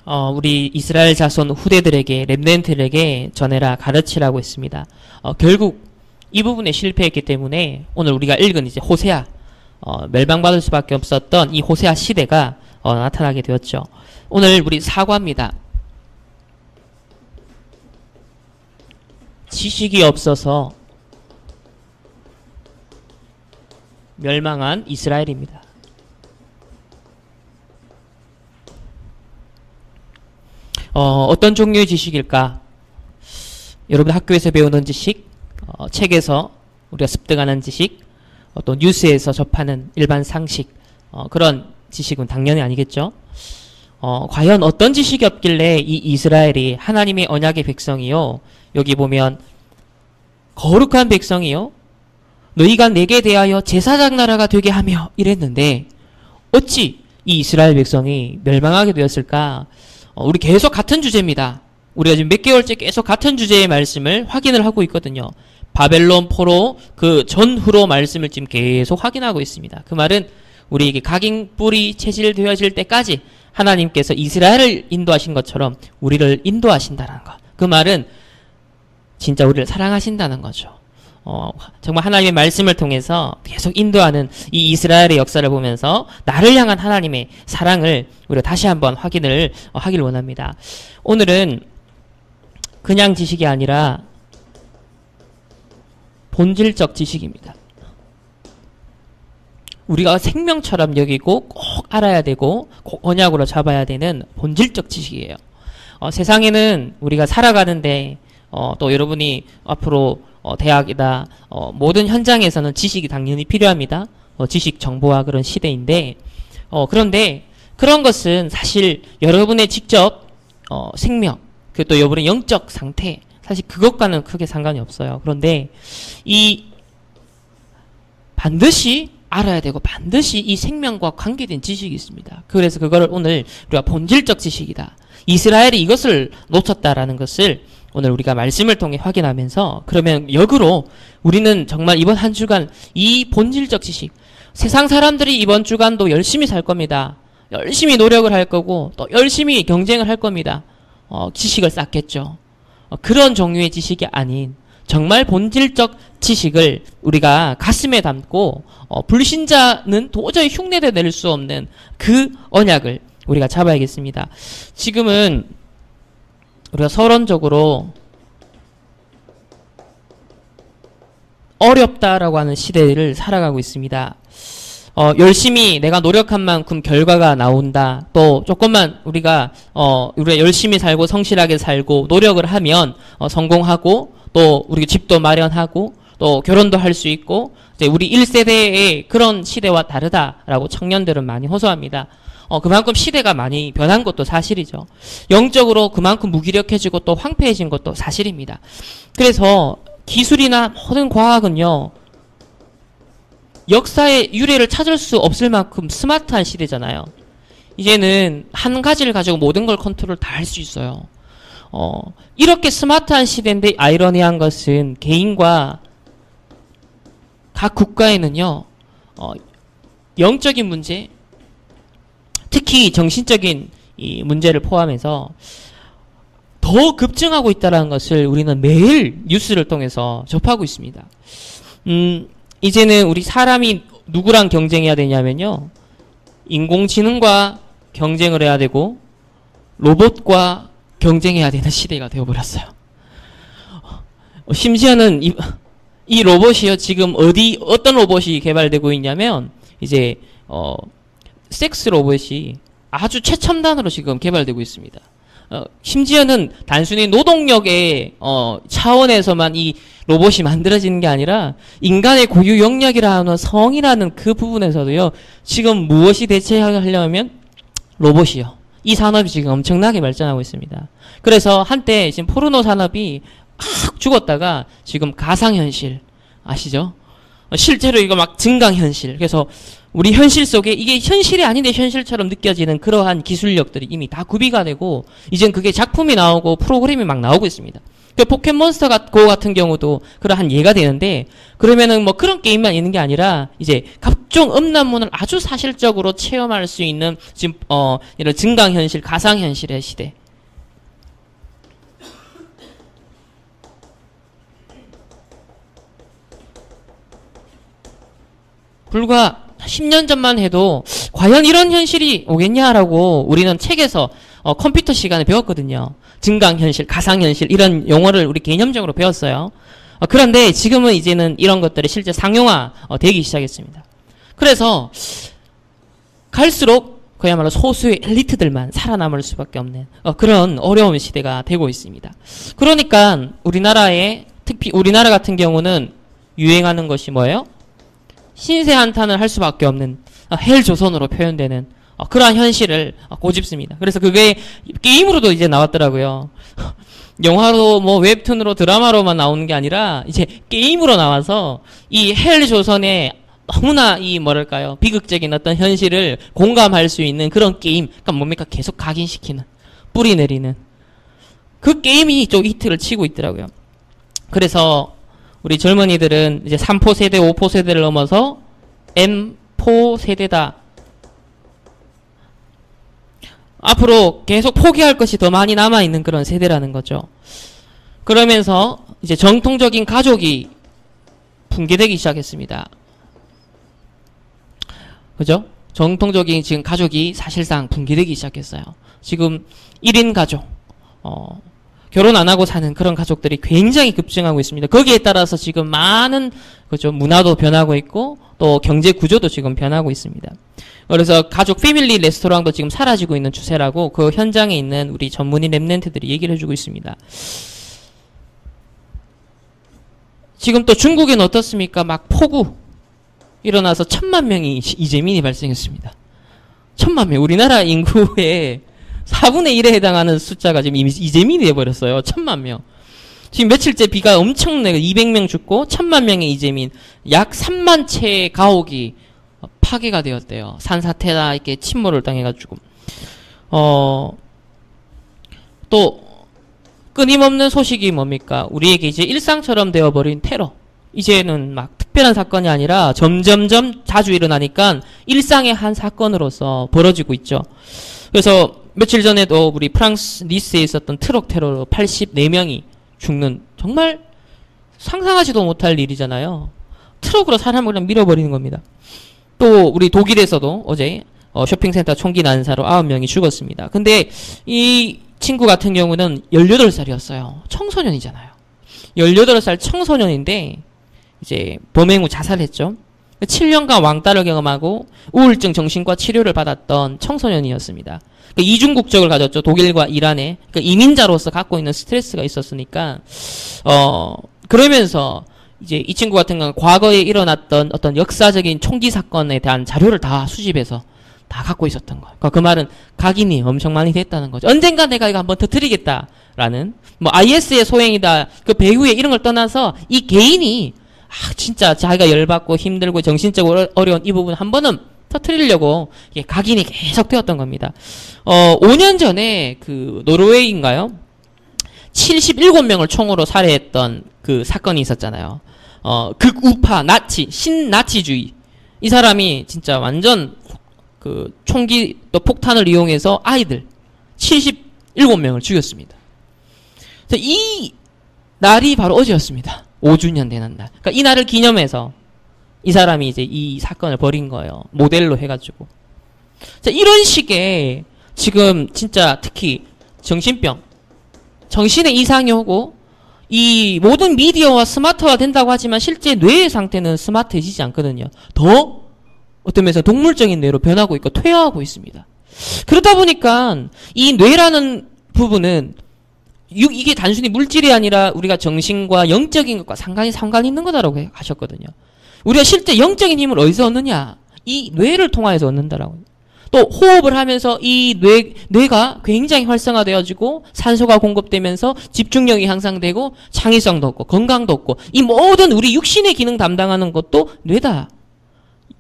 우리 이스라엘 자손 후대들에게, 렘넌트들에게 전해라, 가르치라고 했습니다. 결국 이 부분에 실패했기 때문에 오늘 우리가 읽은 이제 호세아, 멸망받을 수밖에 없었던 이 호세아 시대가 나타나게 되었죠. 오늘 우리 사과입니다. 지식이 없어서 멸망한 이스라엘입니다. 어떤 종류의 지식일까? 여러분 학교에서 배우는 지식, 책에서 우리가 습득하는 지식, 또 뉴스에서 접하는 일반 상식, 그런 지식은 당연히 아니겠죠. 과연 어떤 지식이 없길래 이 이스라엘이 하나님의 언약의 백성이요, 여기 보면 거룩한 백성이요, 너희가 내게 대하여 제사장 나라가 되게 하며 이랬는데 어찌 이 이스라엘 백성이 멸망하게 되었을까? 우리 계속 같은 주제입니다. 우리가 지금 몇 개월째 계속 같은 주제의 말씀을 확인을 하고 있거든요. 바벨론 포로 그 전후로 말씀을 지금 계속 확인하고 있습니다. 그 말은 우리에게 각인뿔이 체질되어질 때까지 하나님께서 이스라엘을 인도하신 것처럼 우리를 인도하신다는 것. 그 말은 진짜 우리를 사랑하신다는 거죠. 정말 하나님의 말씀을 통해서 계속 인도하는 이 이스라엘의 역사를 보면서 나를 향한 하나님의 사랑을 우리가 다시 한번 확인을 하길 원합니다. 오늘은 그냥 지식이 아니라 본질적 지식입니다. 우리가 생명처럼 여기고 꼭 알아야 되고 꼭 언약으로 잡아야 되는 본질적 지식이에요. 세상에는 우리가 살아가는데 또 여러분이 앞으로 대학이다, 모든 현장에서는 지식이 당연히 필요합니다. 지식 정보화 그런 시대인데, 그런데 그런 것은 사실 여러분의 직접 생명, 그리고 또 여러분의 영적 상태, 사실 그것과는 크게 상관이 없어요. 그런데 이 반드시 알아야 되고 반드시 이 생명과 관계된 지식이 있습니다. 그래서 그거를 오늘 우리가 본질적 지식이다, 이스라엘이 이것을 놓쳤다라는 것을 오늘 우리가 말씀을 통해 확인하면서, 그러면 역으로 우리는 정말 이번 한 주간 이 본질적 지식, 세상 사람들이 이번 주간도 열심히 살 겁니다. 열심히 노력을 할 거고 또 열심히 경쟁을 할 겁니다. 지식을 쌓겠죠. 그런 종류의 지식이 아닌 정말 본질적 지식을 우리가 가슴에 담고 불신자는 도저히 흉내내 낼 수 없는 그 언약을 우리가 잡아야겠습니다. 지금은 우리가 서론적으로 어렵다라고 하는 시대를 살아가고 있습니다. 열심히 내가 노력한 만큼 결과가 나온다. 또 조금만 우리가 열심히 살고 성실하게 살고 노력을 하면 성공하고 또 우리 집도 마련하고 또 결혼도 할 수 있고, 이제 우리 1세대의 그런 시대와 다르다라고 청년들은 많이 호소합니다. 그만큼 시대가 많이 변한 것도 사실이죠. 영적으로 그만큼 무기력해지고 또 황폐해진 것도 사실입니다. 그래서 기술이나 모든 과학은요, 역사의 유래를 찾을 수 없을 만큼 스마트한 시대잖아요. 이제는 한 가지를 가지고 모든 걸 컨트롤 다 할 수 있어요. 이렇게 스마트한 시대인데 아이러니한 것은 개인과 각 국가에는요, 영적인 문제, 특히 정신적인 이 문제를 포함해서 더 급증하고 있다는 것을 우리는 매일 뉴스를 통해서 접하고 있습니다. 이제는 우리 사람이 누구랑 경쟁해야 되냐면요, 인공지능과 경쟁을 해야 되고 로봇과 경쟁해야 되는 시대가 되어버렸어요. 심지어는 이 로봇이요, 지금 어떤 로봇이 개발되고 있냐면 이제 섹스 로봇이 아주 최첨단으로 지금 개발되고 있습니다. 심지어는 단순히 노동력의 차원에서만 이 로봇이 만들어지는 게 아니라 인간의 고유 영역이라 하는 성이라는 그 부분에서도요, 지금 무엇이 대체하려면 로봇이요. 이 산업이 지금 엄청나게 발전하고 있습니다. 그래서 한때 지금 포르노 산업이 막 죽었다가 지금 가상현실 아시죠? 실제로 이거 막 증강현실, 그래서 우리 현실 속에 이게 현실이 아닌데 현실처럼 느껴지는 그러한 기술력들이 이미 다 구비가 되고 이젠 그게 작품이 나오고 프로그램이 막 나오고 있습니다. 그 포켓몬스터 고 같은 경우도 그러한 예가 되는데, 그러면은 뭐 그런 게임만 있는 게 아니라 이제 각종 음란문을 아주 사실적으로 체험할 수 있는 지금 이런 증강현실, 가상현실의 시대. 불과 10년 전만 해도 과연 이런 현실이 오겠냐라고 우리는 책에서 컴퓨터 시간에 배웠거든요. 증강현실, 가상현실 이런 용어를 우리 개념적으로 배웠어요. 그런데 지금은 이제는 이런 것들이 실제 상용화 되기 시작했습니다. 그래서 갈수록 그야말로 소수의 엘리트들만 살아남을 수밖에 없는 그런 어려운 시대가 되고 있습니다. 그러니까 우리나라의 특히 우리나라 같은 경우는 유행하는 것이 뭐예요? 신세 한탄을 할 수밖에 없는 헬조선으로 표현되는 그러한 현실을 고집습니다. 그래서 그게 게임으로도 이제 나왔더라고요. 영화로 뭐 웹툰으로 드라마로만 나오는 게 아니라 이제 게임으로 나와서 이 헬조선의 너무나 이 뭐랄까요 비극적인 어떤 현실을 공감할 수 있는 그런 게임, 그러니까 뭡니까 계속 각인시키는 뿌리 내리는 그 게임이 좀 히트를 치고 있더라고요. 그래서 우리 젊은이들은 이제 3포 세대, 5포 세대를 넘어서 M포 세대다. 앞으로 계속 포기할 것이 더 많이 남아있는 그런 세대라는 거죠. 그러면서 이제 정통적인 가족이 붕괴되기 시작했습니다. 그죠? 정통적인 지금 가족이 사실상 붕괴되기 시작했어요. 지금 1인 가족, 결혼 안 하고 사는 그런 가족들이 굉장히 급증하고 있습니다. 거기에 따라서 지금 많은 그죠 문화도 변하고 있고 또 경제 구조도 지금 변하고 있습니다. 그래서 가족 패밀리 레스토랑도 지금 사라지고 있는 추세라고 그 현장에 있는 우리 전문의 랩런트들이 얘기를 해주고 있습니다. 지금 또 중국에는 어떻습니까? 막 폭우 일어나서 1000만 명이 이재민이 발생했습니다. 1000만 명. 우리나라 인구의 4분의 1에 해당하는 숫자가 지금 이재민이 돼버렸어요. 1000만 명. 지금 며칠째 비가 엄청나게 200명 죽고 1000만 명의 이재민, 약 3만 채의 가옥이 파괴가 되었대요. 산사태나 이렇게 침몰을 당해가지고. 또 끊임없는 소식이 뭡니까? 우리에게 이제 일상처럼 되어버린 테러. 이제는 막 특별한 사건이 아니라 점점점 자주 일어나니까 일상의 한 사건으로서 벌어지고 있죠. 그래서 며칠 전에도 우리 프랑스 니스에 있었던 트럭 테러로 84명이 죽는 정말 상상하지도 못할 일이잖아요. 트럭으로 사람을 그냥 밀어버리는 겁니다. 또 우리 독일에서도 어제 쇼핑센터 총기 난사로 9명이 죽었습니다. 근데 이 친구 같은 경우는 18살이었어요. 청소년이잖아요. 18살 청소년인데 이제 범행 후 자살했죠. 7년간 왕따를 경험하고 우울증 정신과 치료를 받았던 청소년이었습니다. 이중 국적을 가졌죠. 독일과 이란에. 이민자로서 갖고 있는 스트레스가 있었으니까 그러면서 이제 이 친구 같은 경우는 과거에 일어났던 어떤 역사적인 총기 사건에 대한 자료를 다 수집해서 다 갖고 있었던 거예요. 그 말은 각인이 엄청 많이 됐다는 거죠. 언젠가 내가 이거 한번 터뜨리겠다라는 뭐 IS의 소행이다 그 배후에 이런 걸 떠나서 이 개인이 진짜 자기가 열받고 힘들고 정신적으로 어려운 이 부분 한 번은 터뜨리려고 각인이 계속 되었던 겁니다. 5년 전에 그 노르웨이인가요? 77명을 총으로 살해했던 그 사건이 있었잖아요. 극우파 나치 신나치주의 이 사람이 진짜 완전 그 총기 또 폭탄을 이용해서 아이들 77명을 죽였습니다. 이 날이 바로 어제였습니다. 5주년 되는 날. 그러니까 이 날을 기념해서 이 사람이 이제 이 사건을 벌인 거예요. 모델로 해가지고. 자, 이런 식의 지금 진짜 특히 정신병, 정신의 이상이 오고 이 모든 미디어와 스마트화 된다고 하지만 실제 뇌의 상태는 스마트해지지 않거든요. 더 어떤 면에서 동물적인 뇌로 변하고 있고 퇴화하고 있습니다. 그러다 보니까 이 뇌라는 부분은 이게 단순히 물질이 아니라 우리가 정신과 영적인 것과 상관이 있는 거다라고 하셨거든요. 우리가 실제 영적인 힘을 어디서 얻느냐? 이 뇌를 통해서 얻는다라고. 또 호흡을 하면서 이 뇌가 굉장히 활성화되어지고 산소가 공급되면서 집중력이 향상되고 창의성도 없고 건강도 없고 이 모든 우리 육신의 기능 담당하는 것도 뇌다.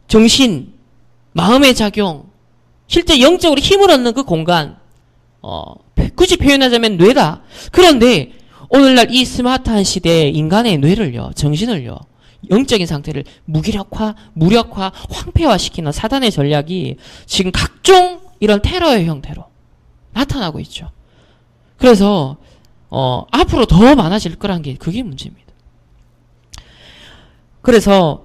정신, 마음의 작용, 실제 영적으로 힘을 얻는 그 공간, 굳이 표현하자면 뇌다. 그런데 오늘날 이 스마트한 시대에 인간의 뇌를요, 정신을요, 영적인 상태를 무기력화, 무력화, 황폐화시키는 사단의 전략이 지금 각종 이런 테러의 형태로 나타나고 있죠. 그래서 앞으로 더 많아질 거란 게 그게 문제입니다. 그래서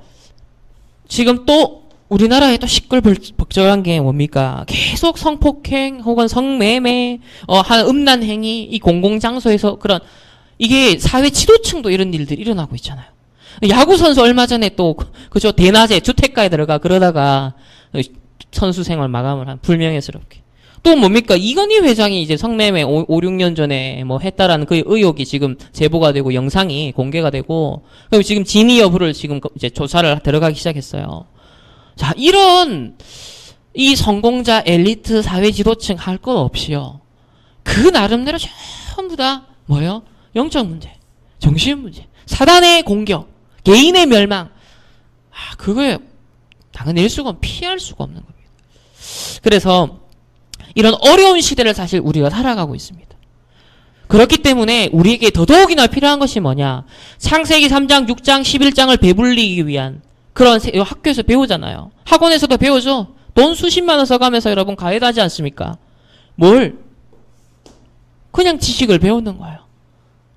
지금 또 우리나라에 또 시끌벅적한 게 뭡니까? 계속 성폭행 혹은 성매매, 음란 행위, 이 공공장소에서 그런 이게 사회 지도층도 이런 일들이 일어나고 있잖아요. 야구 선수 얼마 전에 또 그죠 대낮에 주택가에 들어가 그러다가 선수 생활 마감을 한 불명예스럽게. 또 뭡니까? 이건희 회장이 이제 성매매 5, 6년 전에 뭐 했다라는 그 의혹이 지금 제보가 되고 영상이 공개가 되고 그럼 지금 진위 여부를 지금 이제 조사를 들어가기 시작했어요. 자, 이런 이 성공자 엘리트 사회 지도층 할 것 없이요. 그 나름대로 전부 다 뭐예요? 영적 문제, 정신 문제, 사단의 공격, 개인의 멸망. 그거에 당연히 피할 수가 없는 겁니다. 그래서 이런 어려운 시대를 사실 우리가 살아가고 있습니다. 그렇기 때문에 우리에게 더더욱이나 필요한 것이 뭐냐? 창세기 3장, 6장, 11장을 배불리기 위한 그런 학교에서 배우잖아요. 학원에서도 배우죠. 돈 수십만 원 써가면서 여러분 가해하지 않습니까? 뭘? 그냥 지식을 배우는 거예요.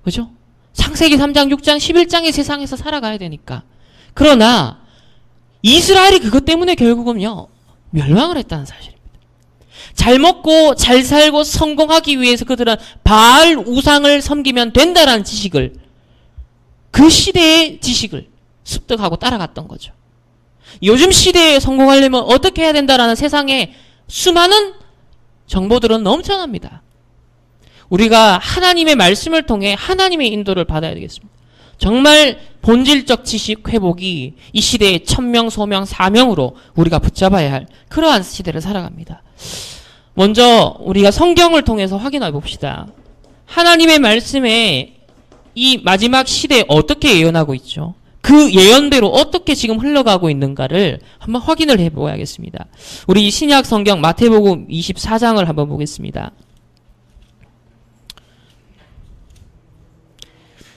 그죠? 창세기 3장, 6장, 11장의 세상에서 살아가야 되니까. 그러나 이스라엘이 그것 때문에 결국은요. 멸망을 했다는 사실입니다. 잘 먹고 잘 살고 성공하기 위해서 그들은 바알 우상을 섬기면 된다라는 지식을 그 시대의 지식을 습득하고 따라갔던 거죠. 요즘 시대에 성공하려면 어떻게 해야 된다라는 세상에 수많은 정보들은 넘쳐납니다. 우리가 하나님의 말씀을 통해 하나님의 인도를 받아야 되겠습니다. 정말 본질적 지식 회복이 이 시대의 천명, 소명, 사명으로 우리가 붙잡아야 할 그러한 시대를 살아갑니다. 먼저 우리가 성경을 통해서 확인해 봅시다. 하나님의 말씀에 이 마지막 시대에 어떻게 예언하고 있죠? 그 예언대로 어떻게 지금 흘러가고 있는가를 한번 확인을 해보아야겠습니다. 우리 신약 성경 마태복음 24장을 한번 보겠습니다.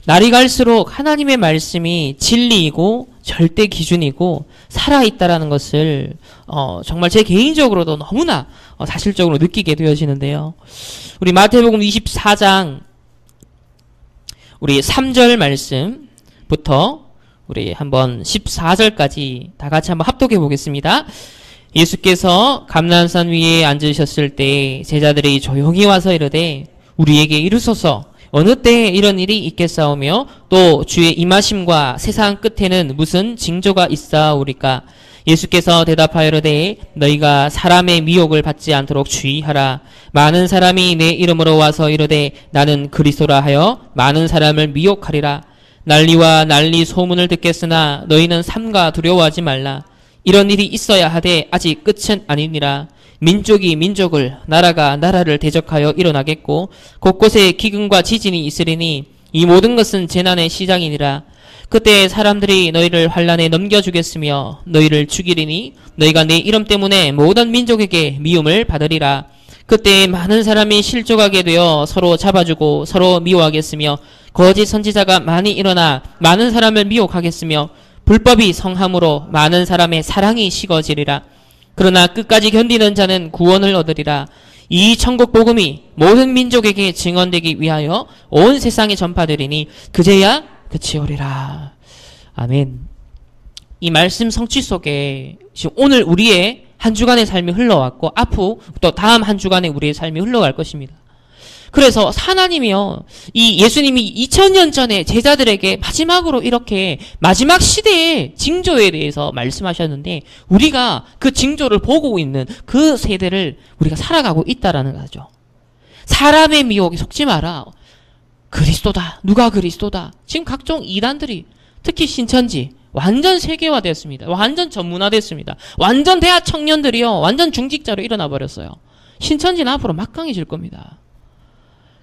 날이 갈수록 하나님의 말씀이 진리이고 절대 기준이고 살아있다라는 것을 정말 제 개인적으로도 너무나 사실적으로 느끼게 되어지는데요. 우리 마태복음 24장 우리 3절 말씀부터 우리 한번 14절까지 다 같이 한번 합독해 보겠습니다. 예수께서 감람산 위에 앉으셨을 때 제자들이 조용히 와서 이르되 우리에게 이르소서 어느 때에 이런 일이 있겠사오며 또 주의 임하심과 세상 끝에는 무슨 징조가 있사오리까? 예수께서 대답하여 이르되 너희가 사람의 미혹을 받지 않도록 주의하라. 많은 사람이 내 이름으로 와서 이르되 나는 그리스도라 하여 많은 사람을 미혹하리라. 난리와 난리 소문을 듣겠으나 너희는 삼가 두려워하지 말라. 이런 일이 있어야 하되 아직 끝은 아니니라. 민족이 민족을 나라가 나라를 대적하여 일어나겠고 곳곳에 기근과 지진이 있으리니 이 모든 것은 재난의 시작이니라. 그때 사람들이 너희를 환난에 넘겨주겠으며 너희를 죽이리니 너희가 내 이름 때문에 모든 민족에게 미움을 받으리라. 그때 많은 사람이 실족하게 되어 서로 잡아주고 서로 미워하겠으며 거짓 선지자가 많이 일어나 많은 사람을 미혹하겠으며 불법이 성함으로 많은 사람의 사랑이 식어지리라. 그러나 끝까지 견디는 자는 구원을 얻으리라. 이 천국 복음이 모든 민족에게 증언되기 위하여 온 세상에 전파되리니 그제야 끝이 오리라. 아멘. 이 말씀 성취 속에 지금 오늘 우리의 한 주간의 삶이 흘러왔고 앞으로 또 다음 한 주간의 우리의 삶이 흘러갈 것입니다. 그래서 하나님이요, 이 예수님이 2000년 전에 제자들에게 마지막으로 이렇게 마지막 시대의 징조에 대해서 말씀하셨는데 우리가 그 징조를 보고 있는 그 세대를 우리가 살아가고 있다라는 거죠. 사람의 미혹에 속지 마라. 그리스도다. 누가 그리스도다. 지금 각종 이단들이 특히 신천지 완전 세계화됐습니다. 완전 전문화됐습니다. 완전 대학 청년들이요. 완전 중직자로 일어나 버렸어요. 신천지는 앞으로 막강해질 겁니다.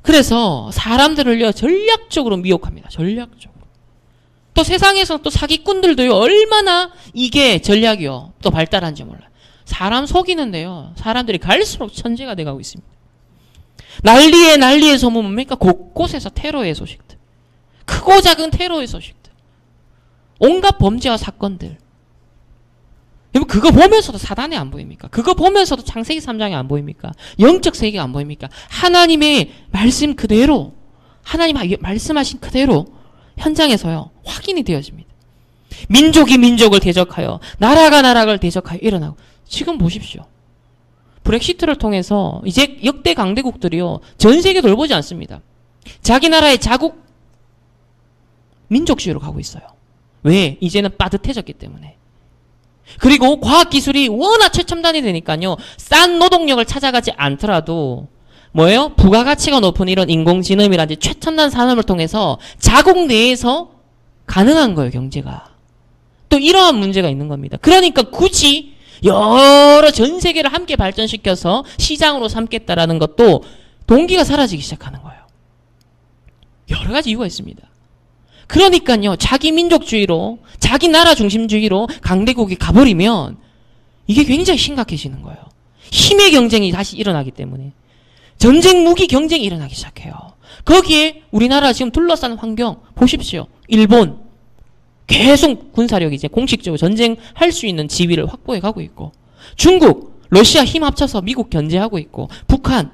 그래서 사람들을요 전략적으로 미혹합니다. 전략적으로. 또 세상에서 또 사기꾼들도요 얼마나 이게 전략이요 또 발달한지 몰라요. 사람 속이는데요 사람들이 갈수록 천재가 돼가고 있습니다. 난리의 소문 뭡니까? 곳곳에서 테러의 소식들, 크고 작은 테러의 소식들. 온갖 범죄와 사건들. 여러분 그거 보면서도 사단이 안 보입니까? 그거 보면서도 창세기 3장이 안 보입니까? 영적 세계가 안 보입니까? 하나님의 말씀 그대로, 하나님 말씀하신 그대로 현장에서요 확인이 되어집니다. 민족이 민족을 대적하여 나라가 나라를 대적하여 일어나고. 지금 보십시오. 브렉시트를 통해서 이제 역대 강대국들이요 전 세계 돌보지 않습니다. 자기 나라의 자국 민족주의로 가고 있어요. 왜? 이제는 빠듯해졌기 때문에. 그리고 과학기술이 워낙 최첨단이 되니까요 싼 노동력을 찾아가지 않더라도 뭐예요? 부가가치가 높은 이런 인공지능이라든지 최첨단 산업을 통해서 자국 내에서 가능한 거예요, 경제가. 또 이러한 문제가 있는 겁니다. 그러니까 굳이 여러 전 세계를 함께 발전시켜서 시장으로 삼겠다라는 것도 동기가 사라지기 시작하는 거예요. 여러 가지 이유가 있습니다. 그러니까요, 자기 민족주의로, 자기 나라 중심주의로 강대국이 가버리면 이게 굉장히 심각해지는 거예요. 힘의 경쟁이 다시 일어나기 때문에. 전쟁 무기 경쟁이 일어나기 시작해요. 거기에 우리나라 지금 둘러싼 환경 보십시오. 일본 계속 군사력이 이제 공식적으로 전쟁할 수 있는 지위를 확보해 가고 있고, 중국, 러시아 힘 합쳐서 미국 견제하고 있고, 북한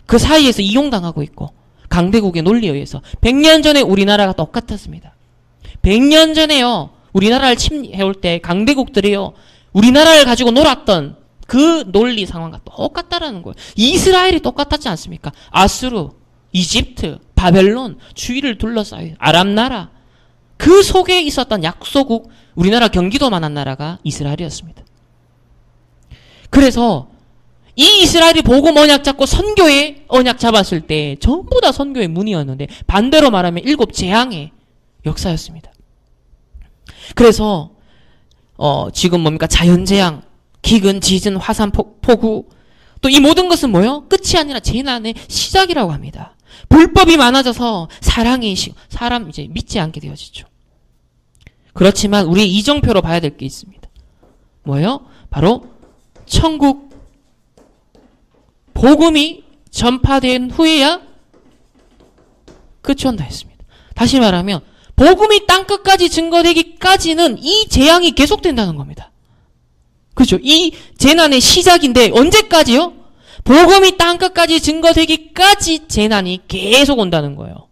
그 사이에서 이용당하고 있고, 강대국의 논리에 의해서 100년 전에 우리나라가 똑같았습니다. 100년 전에요 우리나라를 침해올 때 강대국들이요 우리나라를 가지고 놀았던 그 논리 상황과 똑같다라는 거예요. 이스라엘이 똑같았지 않습니까? 아수르, 이집트, 바벨론 주위를 둘러싸여 아랍나라 그 속에 있었던 약소국, 우리나라 경기도만한 나라가 이스라엘이었습니다. 그래서 이 이스라엘이 복음 언약 잡고 선교의 언약 잡았을 때 전부 다 선교의 문이었는데 반대로 말하면 7 재앙의 역사였습니다. 그래서 지금 뭡니까? 자연재앙, 기근, 지진, 화산, 폭우 또 이 모든 것은 뭐예요? 끝이 아니라 재난의 시작이라고 합니다. 불법이 많아져서 사람 이제 믿지 않게 되어지죠. 그렇지만 우리 이정표로 봐야 될 게 있습니다. 뭐예요? 바로 천국 복음이 전파된 후에야 끝이 온다 했습니다. 다시 말하면 복음이 땅끝까지 증거되기까지는 이 재앙이 계속된다는 겁니다. 그렇죠? 이 재난의 시작인데 언제까지요? 복음이 땅끝까지 증거되기까지 재난이 계속 온다는 거예요.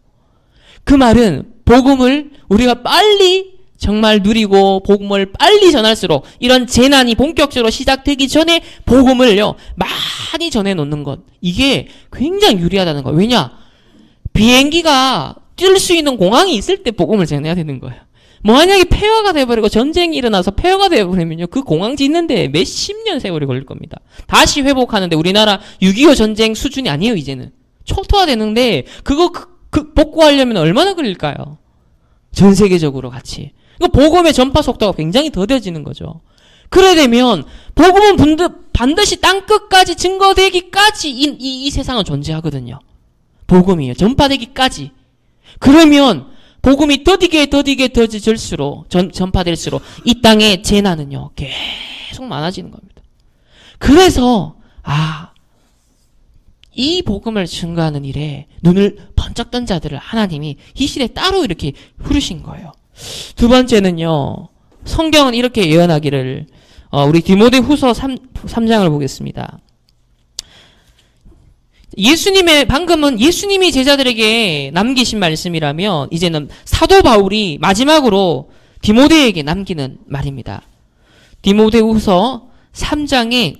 그 말은 복음을 우리가 빨리 정말 누리고 복음을 빨리 전할수록 이런 재난이 본격적으로 시작되기 전에 복음을요 많이 전해놓는 것, 이게 굉장히 유리하다는 거예요. 왜냐? 비행기가 뛸 수 있는 공항이 있을 때 복음을 전해야 되는 거예요. 만약에 폐허가 돼버리고 전쟁이 일어나서 폐허가 돼버리면요 그 공항 짓는데 몇십 년 세월이 걸릴 겁니다. 다시 회복하는데 우리나라 6.25 전쟁 수준이 아니에요. 이제는 초토화되는데 그거 복구하려면 얼마나 걸릴까요? 전 세계적으로 같이. 복음의 전파 속도가 굉장히 더뎌지는 거죠. 그래 되면 복음은 반드시 땅끝까지 증거되기까지 이 세상은 존재하거든요. 복음이에요. 전파되기까지. 그러면 복음이 더디게 전파될수록 이 땅의 재난은요 계속 많아지는 겁니다. 그래서 이 복음을 증거하는 일에 눈을 번쩍 뜬 자들을 하나님이 이 시대에 따로 이렇게 부르신 거예요. 두 번째는요, 성경은 이렇게 예언하기를, 우리 디모데후서 3장을 보겠습니다. 방금은 예수님이 제자들에게 남기신 말씀이라면 이제는 사도 바울이 마지막으로 디모데에게 남기는 말입니다. 디모데후서 3장에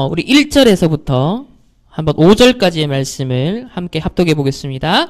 우리 1절에서부터 한번 5절까지의 말씀을 함께 합독해 보겠습니다.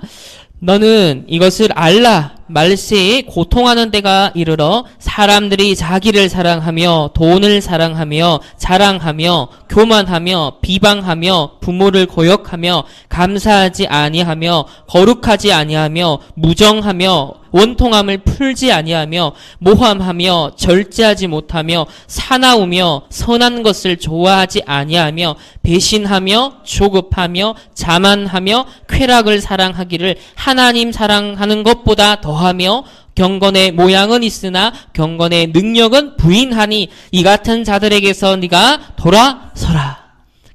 너는 이것을 알라. 말세에 고통하는 때가 이르러 사람들이 자기를 사랑하며 돈을 사랑하며 자랑하며 교만하며 비방하며 부모를 거역하며 감사하지 아니하며 거룩하지 아니하며 무정하며 원통함을 풀지 아니하며 모함하며 절제하지 못하며 사나우며 선한 것을 좋아하지 아니하며 배신하며 조급하며 자만하며 쾌락을 사랑하기를 하나님 사랑하는 것보다 더하며 경건의 모양은 있으나 경건의 능력은 부인하니 이 같은 자들에게서 네가 돌아서라.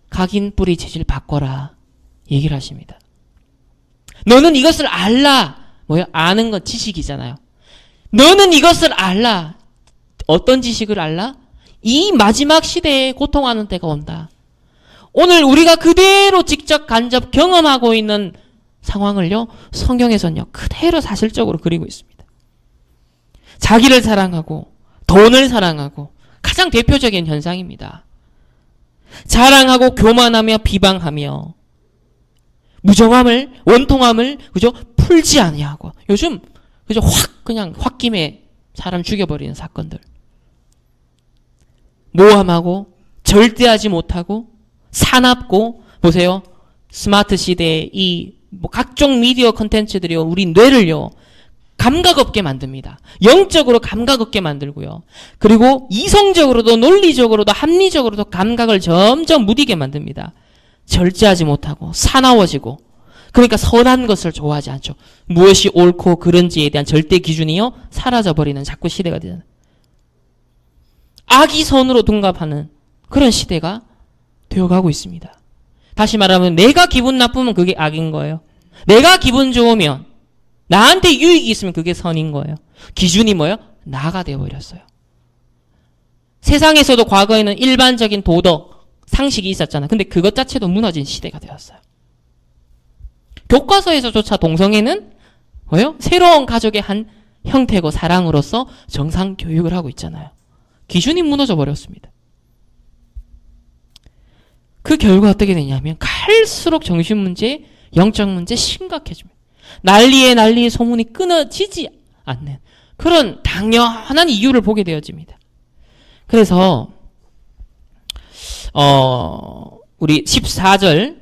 각인 뿌리 재질 바꿔라. 얘기를 하십니다. 너는 이것을 알라. 아는 건 지식이잖아요. 너는 이것을 알라. 어떤 지식을 알라? 이 마지막 시대에 고통하는 때가 온다. 오늘 우리가 그대로 직접 간접 경험하고 있는 상황을요, 성경에서는요, 그대로 사실적으로 그리고 있습니다. 자기를 사랑하고, 돈을 사랑하고, 가장 대표적인 현상입니다. 자랑하고, 교만하며, 비방하며, 무정함을, 원통함을, 그죠? 풀지 아니하고, 요즘, 그죠? 그냥 홧김에 사람 죽여버리는 사건들. 모함하고, 절대하지 못하고, 사납고, 보세요. 스마트 시대의 뭐 각종 미디어 컨텐츠들이요, 우리 뇌를요, 감각 없게 만듭니다. 영적으로 감각 없게 만들고요. 그리고 이성적으로도 논리적으로도 합리적으로도 감각을 점점 무디게 만듭니다. 절제하지 못하고 사나워지고, 그러니까 선한 것을 좋아하지 않죠. 무엇이 옳고 그른지에 대한 절대 기준이요, 사라져버리는 자꾸 시대가 되잖아요. 악이 선으로 둔갑하는 그런 시대가 되어가고 있습니다. 다시 말하면 내가 기분 나쁘면 그게 악인 거예요. 내가 기분 좋으면, 나한테 유익이 있으면 그게 선인 거예요. 기준이 뭐예요? 나가 되어버렸어요. 세상에서도 과거에는 일반적인 도덕, 상식이 있었잖아요. 근데 그것 자체도 무너진 시대가 되었어요. 교과서에서조차 동성애는 뭐예요? 새로운 가족의 한 형태고 사랑으로서 정상 교육을 하고 있잖아요. 기준이 무너져 버렸습니다. 그 결과 어떻게 되냐면 갈수록 정신 문제, 영적 문제 심각해집니다. 난리에 소문이 끊어지지 않는 그런 당연한 이유를 보게 되어집니다. 그래서 우리 14절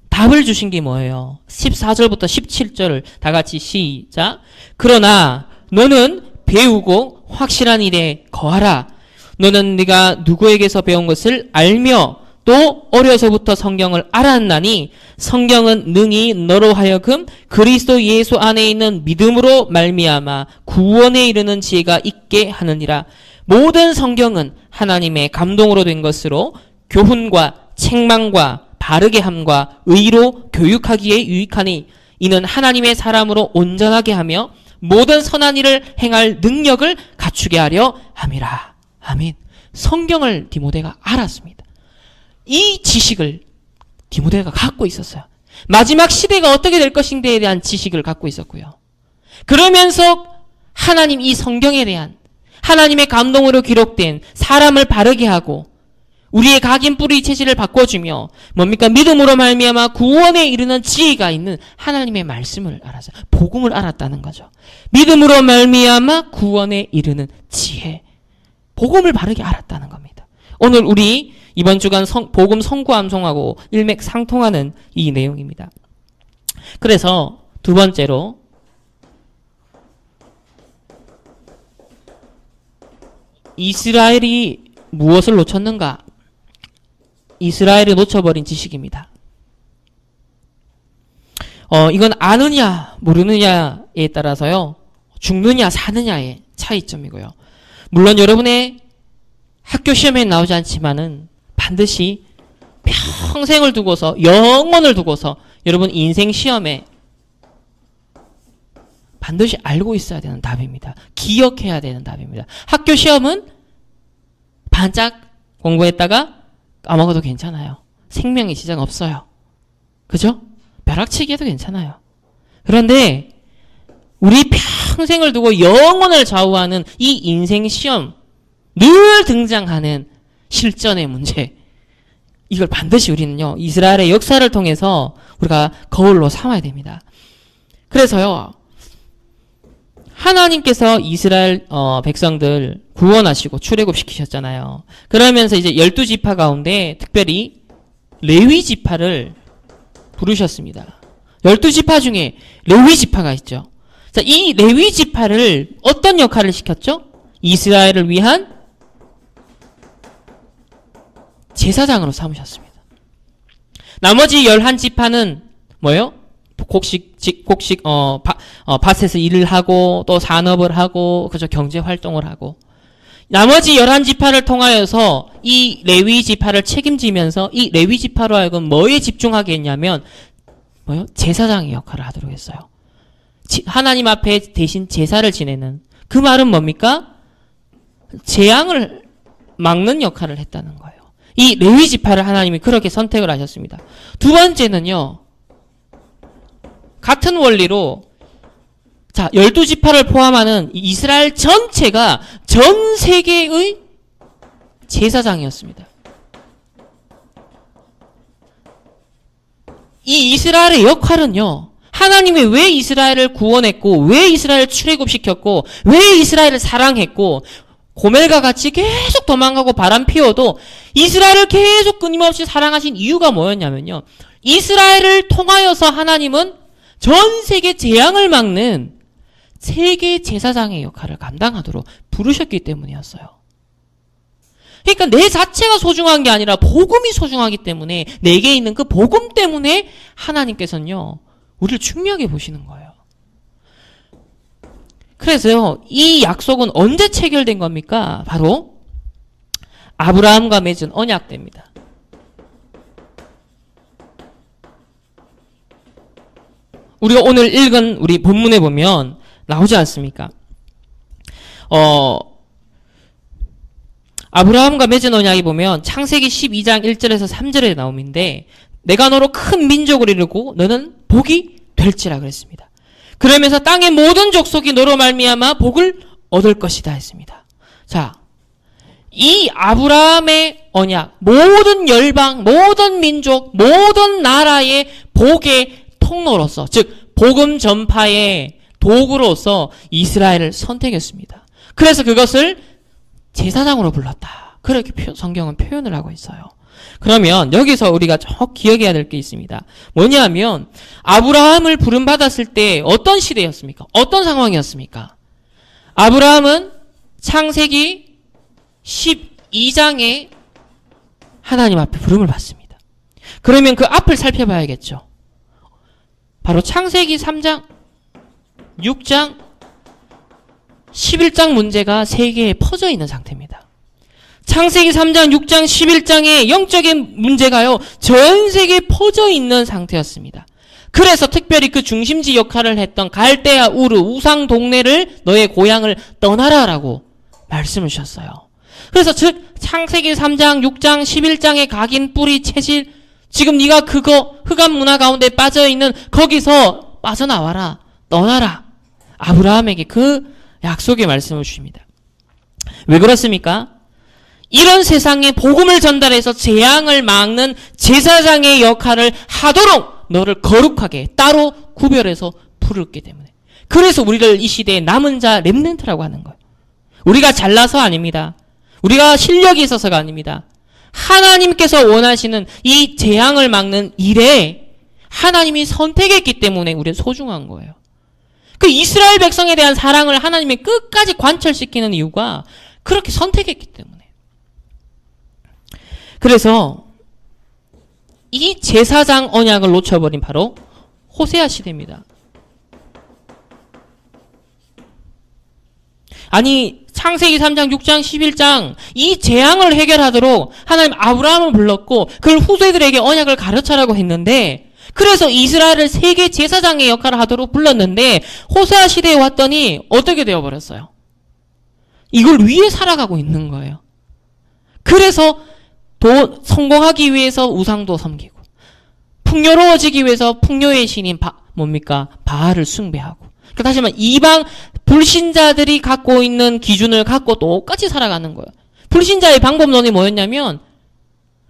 답을 주신 게 뭐예요? 14절부터 17절을 다 같이 시작. 그러나 너는 배우고 확실한 일에 거하라. 너는 네가 누구에게서 배운 것을 알며 또 어려서부터 성경을 알았나니 성경은 능히 너로 하여금 그리스도 예수 안에 있는 믿음으로 말미암아 구원에 이르는 지혜가 있게 하느니라. 모든 성경은 하나님의 감동으로 된 것으로 교훈과 책망과 바르게 함과 의로 교육하기에 유익하니 이는 하나님의 사람으로 온전하게 하며 모든 선한 일을 행할 능력을 갖추게 하려 함이라. 아멘. 성경을 디모데가 알았습니다. 이 지식을 디모데가 갖고 있었어요. 마지막 시대가 어떻게 될 것인데에 대한 지식을 갖고 있었고요. 그러면서 하나님 이 성경에 대한 하나님의 감동으로 기록된 사람을 바르게 하고 우리의 각인 뿌리 체질을 바꿔주며 뭡니까? 믿음으로 말미암아 구원에 이르는 지혜가 있는 하나님의 말씀을 알았어요. 복음을 알았다는 거죠. 믿음으로 말미암아 구원에 이르는 지혜. 복음을 바르게 알았다는 겁니다. 오늘 우리 이번 주간 복음 성구암송하고 일맥상통하는 이 내용입니다. 그래서 두 번째로 이스라엘이 무엇을 놓쳤는가? 이스라엘이 놓쳐버린 지식입니다. 이건 아느냐 모르느냐에 따라서요, 죽느냐 사느냐의 차이점이고요. 물론 여러분의 학교 시험에 나오지 않지만은 반드시 평생을 두고서, 영원을 두고서 여러분 인생 시험에 반드시 알고 있어야 되는 답입니다. 기억해야 되는 답입니다. 학교 시험은 반짝 공부했다가 까먹어도 괜찮아요. 생명의 지장 없어요. 그죠? 벼락치기 해도 괜찮아요. 그런데 우리 평생을 두고 영혼을 좌우하는 이 인생 시험, 늘 등장하는 실전의 문제, 이걸 반드시 우리는요, 이스라엘의 역사를 통해서 우리가 거울로 삼아야 됩니다. 그래서요, 하나님께서 이스라엘 백성들 구원하시고 출애굽시키셨잖아요. 그러면서 이제 12지파 가운데 특별히 레위지파를 부르셨습니다. 12지파 중에 레위지파가 있죠. 자, 이 레위지파를 어떤 역할을 시켰죠? 이스라엘을 위한 제사장으로 삼으셨습니다. 나머지 11지파는 뭐예요? 밭에서 일을 하고 또 산업을 하고 그죠, 경제 활동을 하고, 나머지 11지파를 통하여서 이 레위 지파를 책임지면서 이 레위 지파로 하여금 뭐에 집중하게 했냐면 뭐요? 제사장의 역할을 하도록 했어요. 하나님 앞에 대신 제사를 지내는 그 말은 뭡니까? 재앙을 막는 역할을 했다는 거예요. 이 레위 지파를 하나님이 그렇게 선택을 하셨습니다. 두 번째는요. 같은 원리로 자, 12지파를 포함하는 이스라엘 전체가 전 세계의 제사장이었습니다. 이 이스라엘의 역할은요. 하나님이 왜 이스라엘을 구원했고 왜 이스라엘을 출애굽시켰고 왜 이스라엘을 사랑했고 고멜과 같이 계속 도망가고 바람 피워도 이스라엘을 계속 끊임없이 사랑하신 이유가 뭐였냐면요. 이스라엘을 통하여서 하나님은 전 세계 재앙을 막는 세계 제사장의 역할을 감당하도록 부르셨기 때문이었어요. 그러니까 내 자체가 소중한 게 아니라 복음이 소중하기 때문에 내게 있는 그 복음 때문에 하나님께서는요. 우리를 중요하게 보시는 거예요. 그래서요. 이 약속은 언제 체결된 겁니까? 바로 아브라함과 맺은 언약대입니다. 우리가 오늘 읽은 우리 본문에 보면 나오지 않습니까? 아브라함과 맺은 언약이 보면 창세기 12장 1절에서 3절에 나오는데 내가 너로 큰 민족을 이루고 너는 복이 될지라 그랬습니다. 그러면서 땅의 모든 족속이 너로 말미암아 복을 얻을 것이다 했습니다. 자, 이 아브라함의 언약, 모든 열방, 모든 민족, 모든 나라의 복의 통로로서, 즉 복음 전파의 도구로서 이스라엘을 선택했습니다. 그래서 그것을 제사장으로 불렀다. 그렇게 성경은 표현을 하고 있어요. 그러면 여기서 우리가 꼭 기억해야 될 게 있습니다. 뭐냐면 아브라함을 부름받았을 때 어떤 시대였습니까? 어떤 상황이었습니까? 아브라함은 창세기 12장에 하나님 앞에 부름을 받습니다. 그러면 그 앞을 살펴봐야겠죠. 바로 창세기 3장, 6장, 11장 문제가 세계에 퍼져 있는 상태입니다. 창세기 3장, 6장, 11장의 영적인 문제가요, 전 세계에 퍼져 있는 상태였습니다. 그래서 특별히 그 중심지 역할을 했던 갈대아 우르, 우상 동네를 너의 고향을 떠나라라고 말씀을 주셨어요. 그래서 즉, 창세기 3장, 6장, 11장의 각인, 뿌리, 체질, 지금 네가 그거 흑암 문화 가운데 빠져있는 거기서 빠져나와라, 떠나라. 아브라함에게 그 약속의 말씀을 주십니다. 왜 그렇습니까? 이런 세상에 복음을 전달해서 재앙을 막는 제사장의 역할을 하도록 너를 거룩하게 따로 구별해서 부르기 때문에. 그래서 우리를 이 시대의 남은 자 렘넌트라고 하는 거예요. 우리가 잘나서 아닙니다. 우리가 실력이 있어서가 아닙니다. 하나님께서 원하시는 이 재앙을 막는 일에 하나님이 선택했기 때문에 우리는 소중한 거예요. 그 이스라엘 백성에 대한 사랑을 하나님이 끝까지 관철시키는 이유가 그렇게 선택했기 때문에. 그래서 이 제사장 언약을 놓쳐버린 바로 호세아 시대입니다. 아니 창세기 3장, 6장, 11장 이 재앙을 해결하도록 하나님 아브라함을 불렀고 그걸 후세들에게 언약을 가르쳐라고 했는데 그래서 이스라엘을 세계 제사장의 역할을 하도록 불렀는데 호세아 시대에 왔더니 어떻게 되어버렸어요? 이걸 위해 살아가고 있는 거예요. 그래서 성공하기 위해서 우상도 섬기고 풍요로워지기 위해서 풍요의 신인 뭡니까? 바알을 숭배하고 그러니까 다시 말하면 이방 불신자들이 갖고 있는 기준을 갖고 똑같이 살아가는 거예요. 불신자의 방법론이 뭐였냐면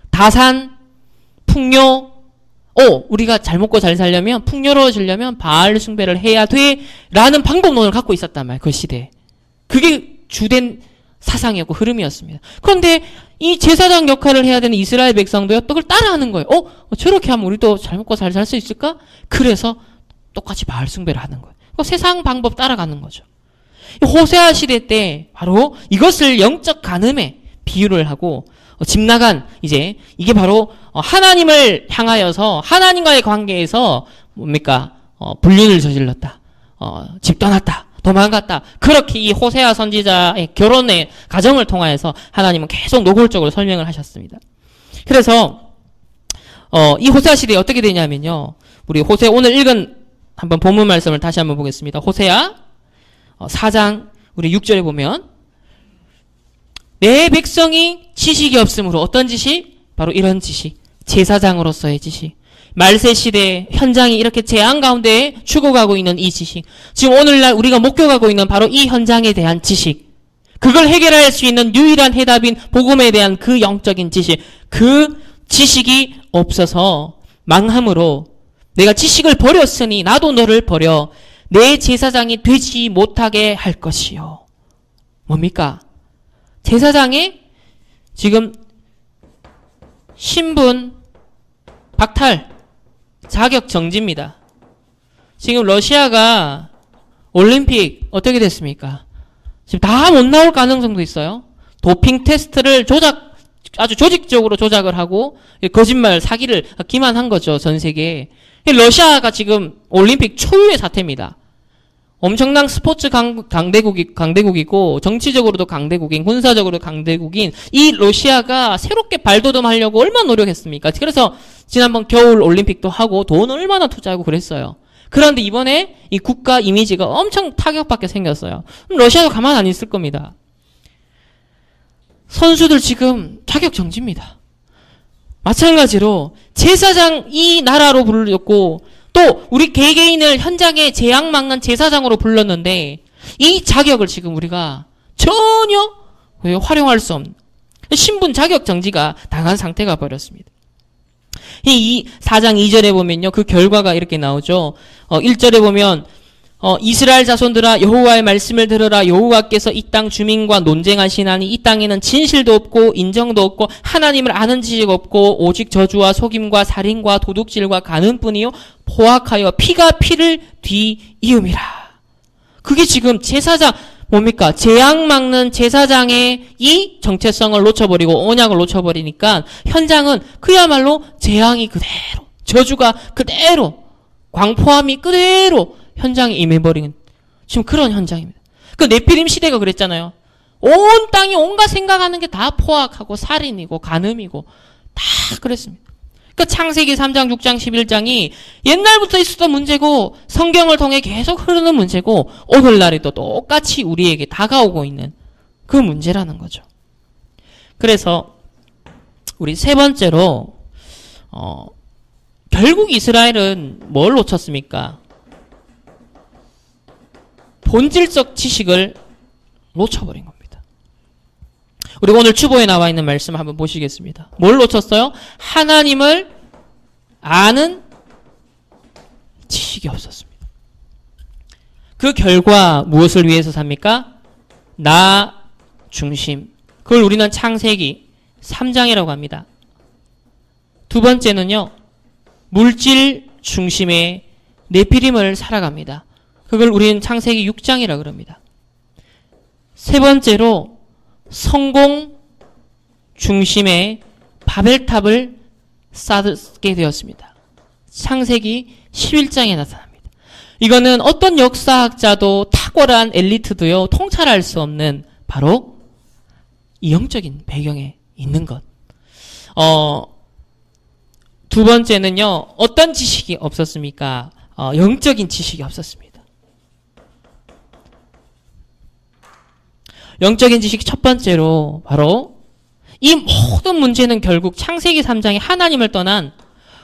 다산, 풍요, 우리가 잘 먹고 잘 살려면 풍요로워지려면 바알 숭배를 해야 돼 라는 방법론을 갖고 있었단 말이에요. 그 시대에. 그게 주된 사상이었고 흐름이었습니다. 그런데 이 제사장 역할을 해야 되는 이스라엘 백성도요, 또 그걸 따라하는 거예요. 저렇게 하면 우리도 잘 먹고 잘 살 수 있을까? 그래서 똑같이 바알 숭배를 하는 거예요. 세상 방법 따라가는 거죠. 호세아 시대 때 바로 이것을 영적 간음에 비유를 하고 집 나간 이제 이게 바로 하나님을 향하여서 하나님과의 관계에서 뭡니까? 불륜을 저질렀다. 집 떠났다. 도망갔다. 그렇게 이 호세아 선지자의 결혼의 가정을 통하여서 하나님은 계속 노골적으로 설명을 하셨습니다. 그래서 이 호세아 시대에 어떻게 되냐면요. 우리 호세 오늘 읽은 한번 본문 말씀을 다시 한번 보겠습니다. 호세아 4장 우리 6절에 보면 내 백성이 지식이 없으므로 어떤 지식? 바로 이런 지식. 제사장으로서의 지식. 말세 시대 현장이 이렇게 재앙 가운데 죽어가고 있는 이 지식. 지금 오늘날 우리가 목격하고 있는 바로 이 현장에 대한 지식. 그걸 해결할 수 있는 유일한 해답인 복음에 대한 그 영적인 지식. 그 지식이 없어서 망함으로 내가 지식을 버렸으니 나도 너를 버려 내 제사장이 되지 못하게 할 것이요. 뭡니까? 제사장의 지금 신분 박탈, 자격 정지입니다. 지금 러시아가 올림픽 어떻게 됐습니까? 지금 다 못 나올 가능성도 있어요. 도핑 테스트를 아주 조직적으로 조작을 하고 거짓말, 사기를 기만한 거죠. 전 세계에. 러시아가 지금 올림픽 초유의 사태입니다. 엄청난 스포츠 강대국이고 정치적으로도 강대국인, 군사적으로도 강대국인 이 러시아가 새롭게 발돋움하려고 얼마나 노력했습니까? 그래서 지난번 겨울 올림픽도 하고 돈 얼마나 투자하고 그랬어요. 그런데 이번에 이 국가 이미지가 엄청 타격받게 생겼어요. 그럼 러시아도 가만 안 있을 겁니다. 선수들 지금 자격 정지입니다. 마찬가지로 제사장 이 나라로 불렸고 또 우리 개개인을 현장에 재앙 막는 제사장으로 불렀는데 이 자격을 지금 우리가 전혀 활용할 수 없는 신분 자격 정지가 당한 상태가 버렸습니다. 이 4장 2절에 보면요. 그 결과가 이렇게 나오죠. 1절에 보면 이스라엘 자손들아 여호와의 말씀을 들으라. 여호와께서 이 땅 주민과 논쟁하시나니 이 땅에는 진실도 없고 인정도 없고 하나님을 아는 지식 없고 오직 저주와 속임과 살인과 도둑질과 간음뿐이요 포악하여 피가 피를 뒤이음이라. 그게 지금 제사장 뭡니까? 재앙 막는 제사장의 이 정체성을 놓쳐버리고 언약을 놓쳐버리니까 현장은 그야말로 재앙이 그대로, 저주가 그대로, 광포함이 그대로 현장에 임해버리는 지금 그런 현장입니다. 그 네피림 시대가 그랬잖아요. 온 땅이 온갖 생각하는 게 다 포악하고 살인이고 간음이고 다 그랬습니다. 그 창세기 3장, 6장, 11장이 옛날부터 있었던 문제고 성경을 통해 계속 흐르는 문제고 오늘날에도 똑같이 우리에게 다가오고 있는 그 문제라는 거죠. 그래서 우리 세 번째로 결국 이스라엘은 뭘 놓쳤습니까? 본질적 지식을 놓쳐버린 겁니다. 우리 오늘 추보에 나와 있는 말씀 한번 보시겠습니다. 뭘 놓쳤어요? 하나님을 아는 지식이 없었습니다. 그 결과 무엇을 위해서 삽니까? 나 중심. 그걸 우리는 창세기 3장이라고 합니다. 두 번째는요. 물질 중심의 네피림을 살아갑니다. 그걸 우리는 창세기 6장이라고 그럽니다. 세 번째로 성공 중심의 바벨탑을 쌓게 되었습니다. 창세기 11장에 나타납니다. 이거는 어떤 역사학자도 탁월한 엘리트도요 통찰할 수 없는 바로 이 영적인 배경에 있는 것. 두 번째는요 어떤 지식이 없었습니까? 영적인 지식이 없었습니다. 영적인 지식 첫 번째로 바로 이 모든 문제는 결국 창세기 3장에 하나님을 떠난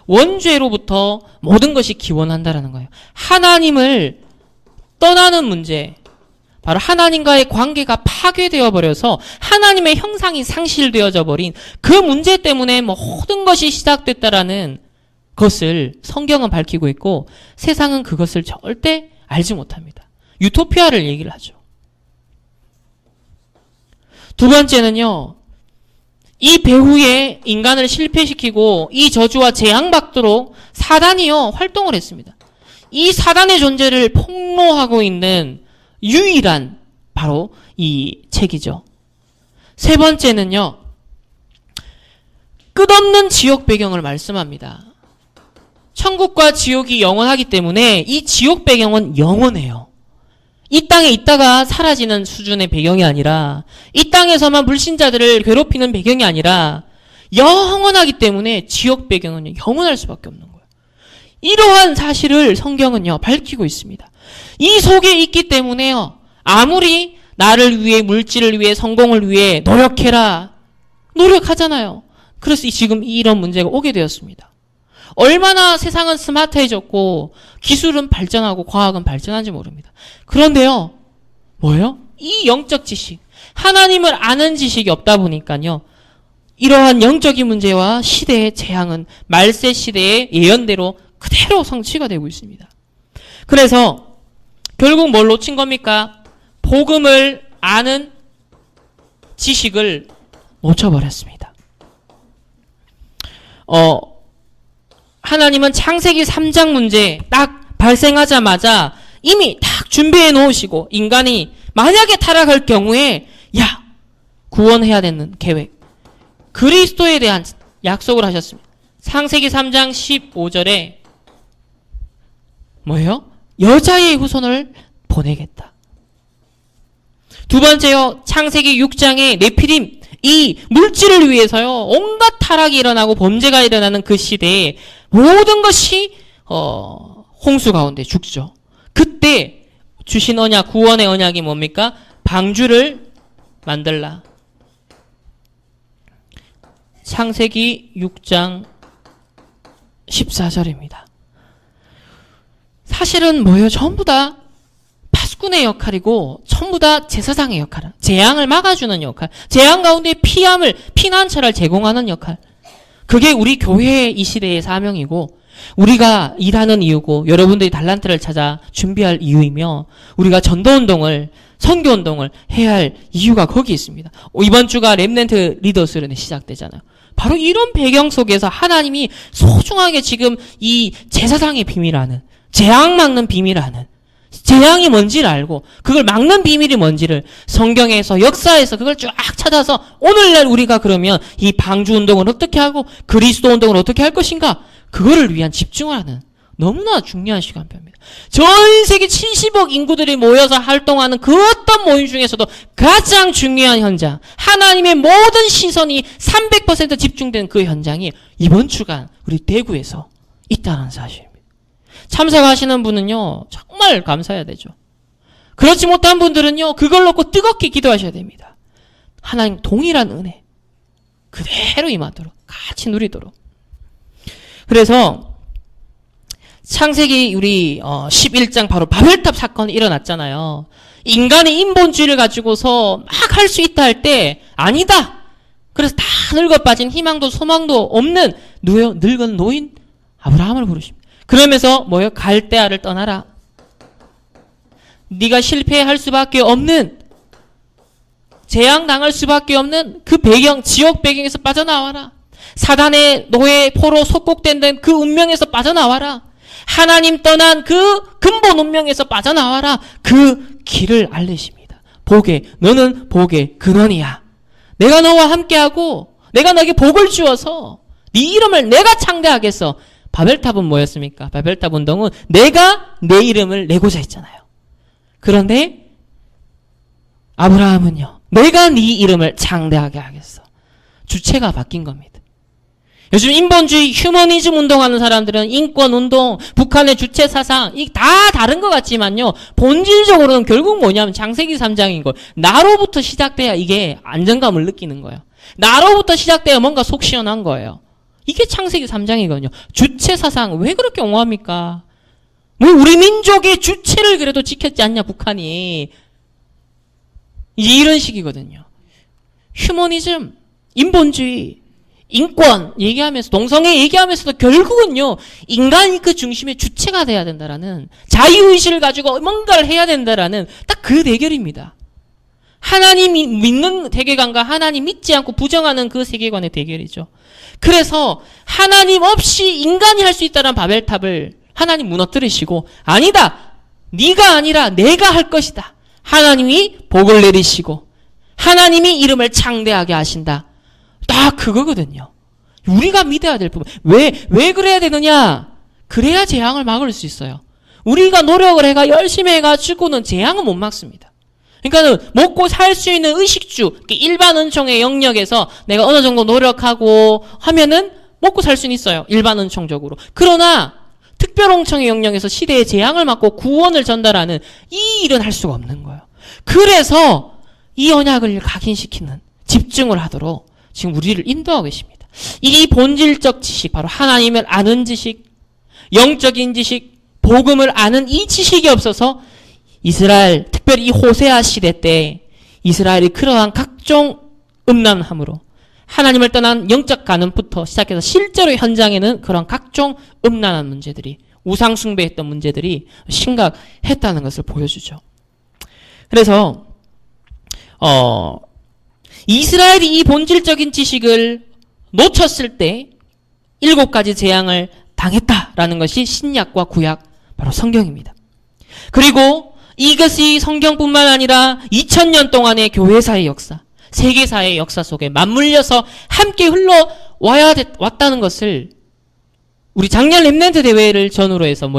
원죄로부터 모든 것이 기원한다라는 거예요. 하나님을 떠나는 문제, 바로 하나님과의 관계가 파괴되어 버려서 하나님의 형상이 상실되어져 버린 그 문제 때문에 모든 것이 시작됐다라는 것을 성경은 밝히고 있고 세상은 그것을 절대 알지 못합니다. 유토피아를 얘기를 하죠. 두 번째는요. 이 배후에 인간을 실패시키고 이 저주와 재앙받도록 사단이요 활동을 했습니다. 이 사단의 존재를 폭로하고 있는 유일한 바로 이 책이죠. 세 번째는요. 끝없는 지옥 배경을 말씀합니다. 천국과 지옥이 영원하기 때문에 이 지옥 배경은 영원해요. 이 땅에 있다가 사라지는 수준의 배경이 아니라 이 땅에서만 불신자들을 괴롭히는 배경이 아니라 영원하기 때문에 지옥 배경은 영원할 수밖에 없는 거예요. 이러한 사실을 성경은요 밝히고 있습니다. 이 속에 있기 때문에요 아무리 나를 위해, 물질을 위해, 성공을 위해 노력해라. 노력하잖아요. 그래서 지금 이런 문제가 오게 되었습니다. 얼마나 세상은 스마트해졌고 기술은 발전하고 과학은 발전한지 모릅니다. 그런데요. 뭐예요? 이 영적 지식, 하나님을 아는 지식이 없다 보니까요. 이러한 영적인 문제와 시대의 재앙은 말세 시대의 예언대로 그대로 성취가 되고 있습니다. 그래서 결국 뭘 놓친 겁니까? 복음을 아는 지식을 놓쳐버렸습니다. 하나님은 창세기 3장 문제 딱 발생하자마자 이미 딱 준비해 놓으시고 인간이 만약에 타락할 경우에 구원해야 되는 계획, 그리스도에 대한 약속을 하셨습니다. 창세기 3장 15절에 뭐예요? 여자의 후손을 보내겠다. 두 번째요. 창세기 6장에 네피림, 이 물질을 위해서요. 온갖 타락이 일어나고 범죄가 일어나는 그 시대에 모든 것이 홍수 가운데 죽죠. 그때 주신 언약, 구원의 언약이 뭡니까? 방주를 만들라. 창세기 6장 14절입니다. 사실은 뭐예요? 전부 다 파수꾼의 역할이고 전부 다 제사장의 역할, 재앙을 막아주는 역할, 재앙 가운데 피난처를 제공하는 역할. 그게 우리 교회의 이 시대의 사명이고 우리가 일하는 이유고 여러분들이 달란트를 찾아 준비할 이유이며 우리가 전도운동을, 선교운동을 해야 할 이유가 거기 있습니다. 이번 주가 렘넌트 리더스런이 시작되잖아요. 바로 이런 배경 속에서 하나님이 소중하게 지금 이 제사장의 비밀하는, 재앙 막는 비밀하는, 재앙이 뭔지를 알고 그걸 막는 비밀이 뭔지를 성경에서, 역사에서 그걸 쫙 찾아서 오늘날 우리가 그러면 이 방주 운동을 어떻게 하고 그리스도 운동을 어떻게 할 것인가, 그거를 위한 집중을 하는 너무나 중요한 시간표입니다. 전 세계 70억 인구들이 모여서 활동하는 그 어떤 모임 중에서도 가장 중요한 현장, 하나님의 모든 시선이 300% 집중된 그 현장이 이번 주간 우리 대구에서 있다는 사실입니다. 참석하시는 분은요, 정말 감사해야 되죠. 그렇지 못한 분들은요, 그걸 놓고 뜨겁게 기도하셔야 됩니다. 하나님 동일한 은혜 그대로 임하도록, 같이 누리도록. 그래서 창세기 우리 11장 바로 바벨탑 사건이 일어났잖아요. 인간의 인본주의를 가지고서 막 할 수 있다 할 때 아니다. 그래서 다 늙어 빠진 희망도 소망도 없는 늙은 노인 아브라함을 부르십니다. 그러면서 뭐예요? 갈대아를 떠나라. 네가 실패할 수밖에 없는, 재앙당할 수밖에 없는 그 배경, 지옥 배경에서 빠져나와라. 사단의 노예 포로 속국된 그 운명에서 빠져나와라. 하나님 떠난 그 근본 운명에서 빠져나와라. 그 길을 알리십니다. 너는 복의 근원이야. 내가 너와 함께하고 내가 너에게 복을 주어서 네 이름을 내가 창대하겠어. 바벨탑은 뭐였습니까? 바벨탑 운동은 내가 내 이름을 내고자 했잖아요. 그런데 아브라함은요, 내가 네 이름을 창대하게 하겠어. 주체가 바뀐 겁니다. 요즘 인본주의, 휴머니즘 운동하는 사람들은 인권운동, 북한의 주체사상, 이 다 다른 것 같지만요, 본질적으로는 결국 뭐냐면 창세기 3장인 거예요. 나로부터 시작돼야 이게 안정감을 느끼는 거예요. 나로부터 시작돼야 뭔가 속 시원한 거예요. 이게 창세기 3장이거든요. 주체사상 왜 그렇게 옹호합니까? 뭐 우리 민족의 주체를 그래도 지켰지 않냐 북한이. 이런 식이거든요. 휴머니즘, 인본주의, 인권 얘기하면서, 동성애 얘기하면서도 결국은요, 인간이 그 중심의 주체가 돼야 된다라는, 자유의식을 가지고 뭔가를 해야 된다라는 딱 그 대결입니다. 하나님이 믿는 세계관과 하나님 믿지 않고 부정하는 그 세계관의 대결이죠. 그래서 하나님 없이 인간이 할 수 있다는 바벨탑을 하나님 무너뜨리시고, 아니다, 네가 아니라 내가 할 것이다. 하나님이 복을 내리시고 하나님이 이름을 창대하게 하신다. 딱 그거거든요. 우리가 믿어야 될 부분. 왜 그래야 되느냐? 그래야 재앙을 막을 수 있어요. 우리가 노력을 해가 열심히 해가지고는 재앙은 못 막습니다. 그러니까 먹고 살 수 있는 의식주, 일반 은총의 영역에서 내가 어느 정도 노력하고 하면은 먹고 살 수는 있어요. 일반 은총적으로. 그러나 특별 은총의 영역에서 시대의 재앙을 막고 구원을 전달하는 이 일은 할 수가 없는 거예요. 그래서 이 언약을 각인시키는 집중을 하도록 지금 우리를 인도하고 계십니다. 이 본질적 지식, 바로 하나님을 아는 지식, 영적인 지식, 복음을 아는 이 지식이 없어서 이스라엘, 특별히 이 호세아 시대 때 이스라엘이 그러한 각종 음란함으로 하나님을 떠난 영적 간음부터 시작해서 실제로 현장에는 그런 각종 음란한 문제들이, 우상 숭배했던 문제들이 심각했다는 것을 보여주죠. 그래서 이스라엘이 이 본질적인 지식을 놓쳤을 때 7가지 재앙을 당했다라는 것이 신약과 구약, 바로 성경입니다. 그리고 이것이 성경뿐만 아니라 2000년 동안의 교회사의 역사, 세계사의 역사 속에 맞물려서 함께 왔다는 것을 우리 작년 렘넌트 대회를 전후로 해서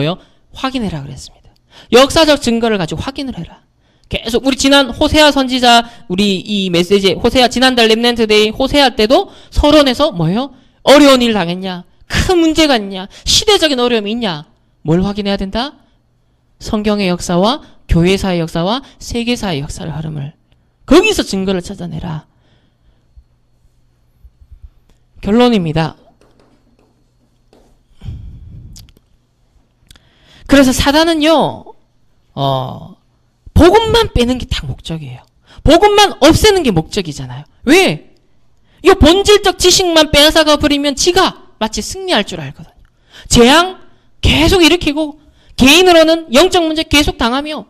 확인해라 그랬습니다. 역사적 증거를 가지고 확인을 해라. 계속 우리 지난 호세아 선지자, 우리 이 메시지 호세아 지난달 렘넌트 데이 호세아 때도 서론에서 어려운 일 당했냐? 큰 문제가 있냐? 시대적인 어려움이 있냐? 뭘 확인해야 된다? 성경의 역사와 교회사의 역사와 세계사의 역사를 흐름을 거기서 증거를 찾아내라. 결론입니다. 그래서 사단은요, 복음만 빼는 게 다 목적이에요. 복음만 없애는 게 목적이잖아요. 왜? 이 본질적 지식만 빼앗아가 버리면 지가 마치 승리할 줄 알거든요. 재앙 계속 일으키고 개인으로는 영적 문제 계속 당하며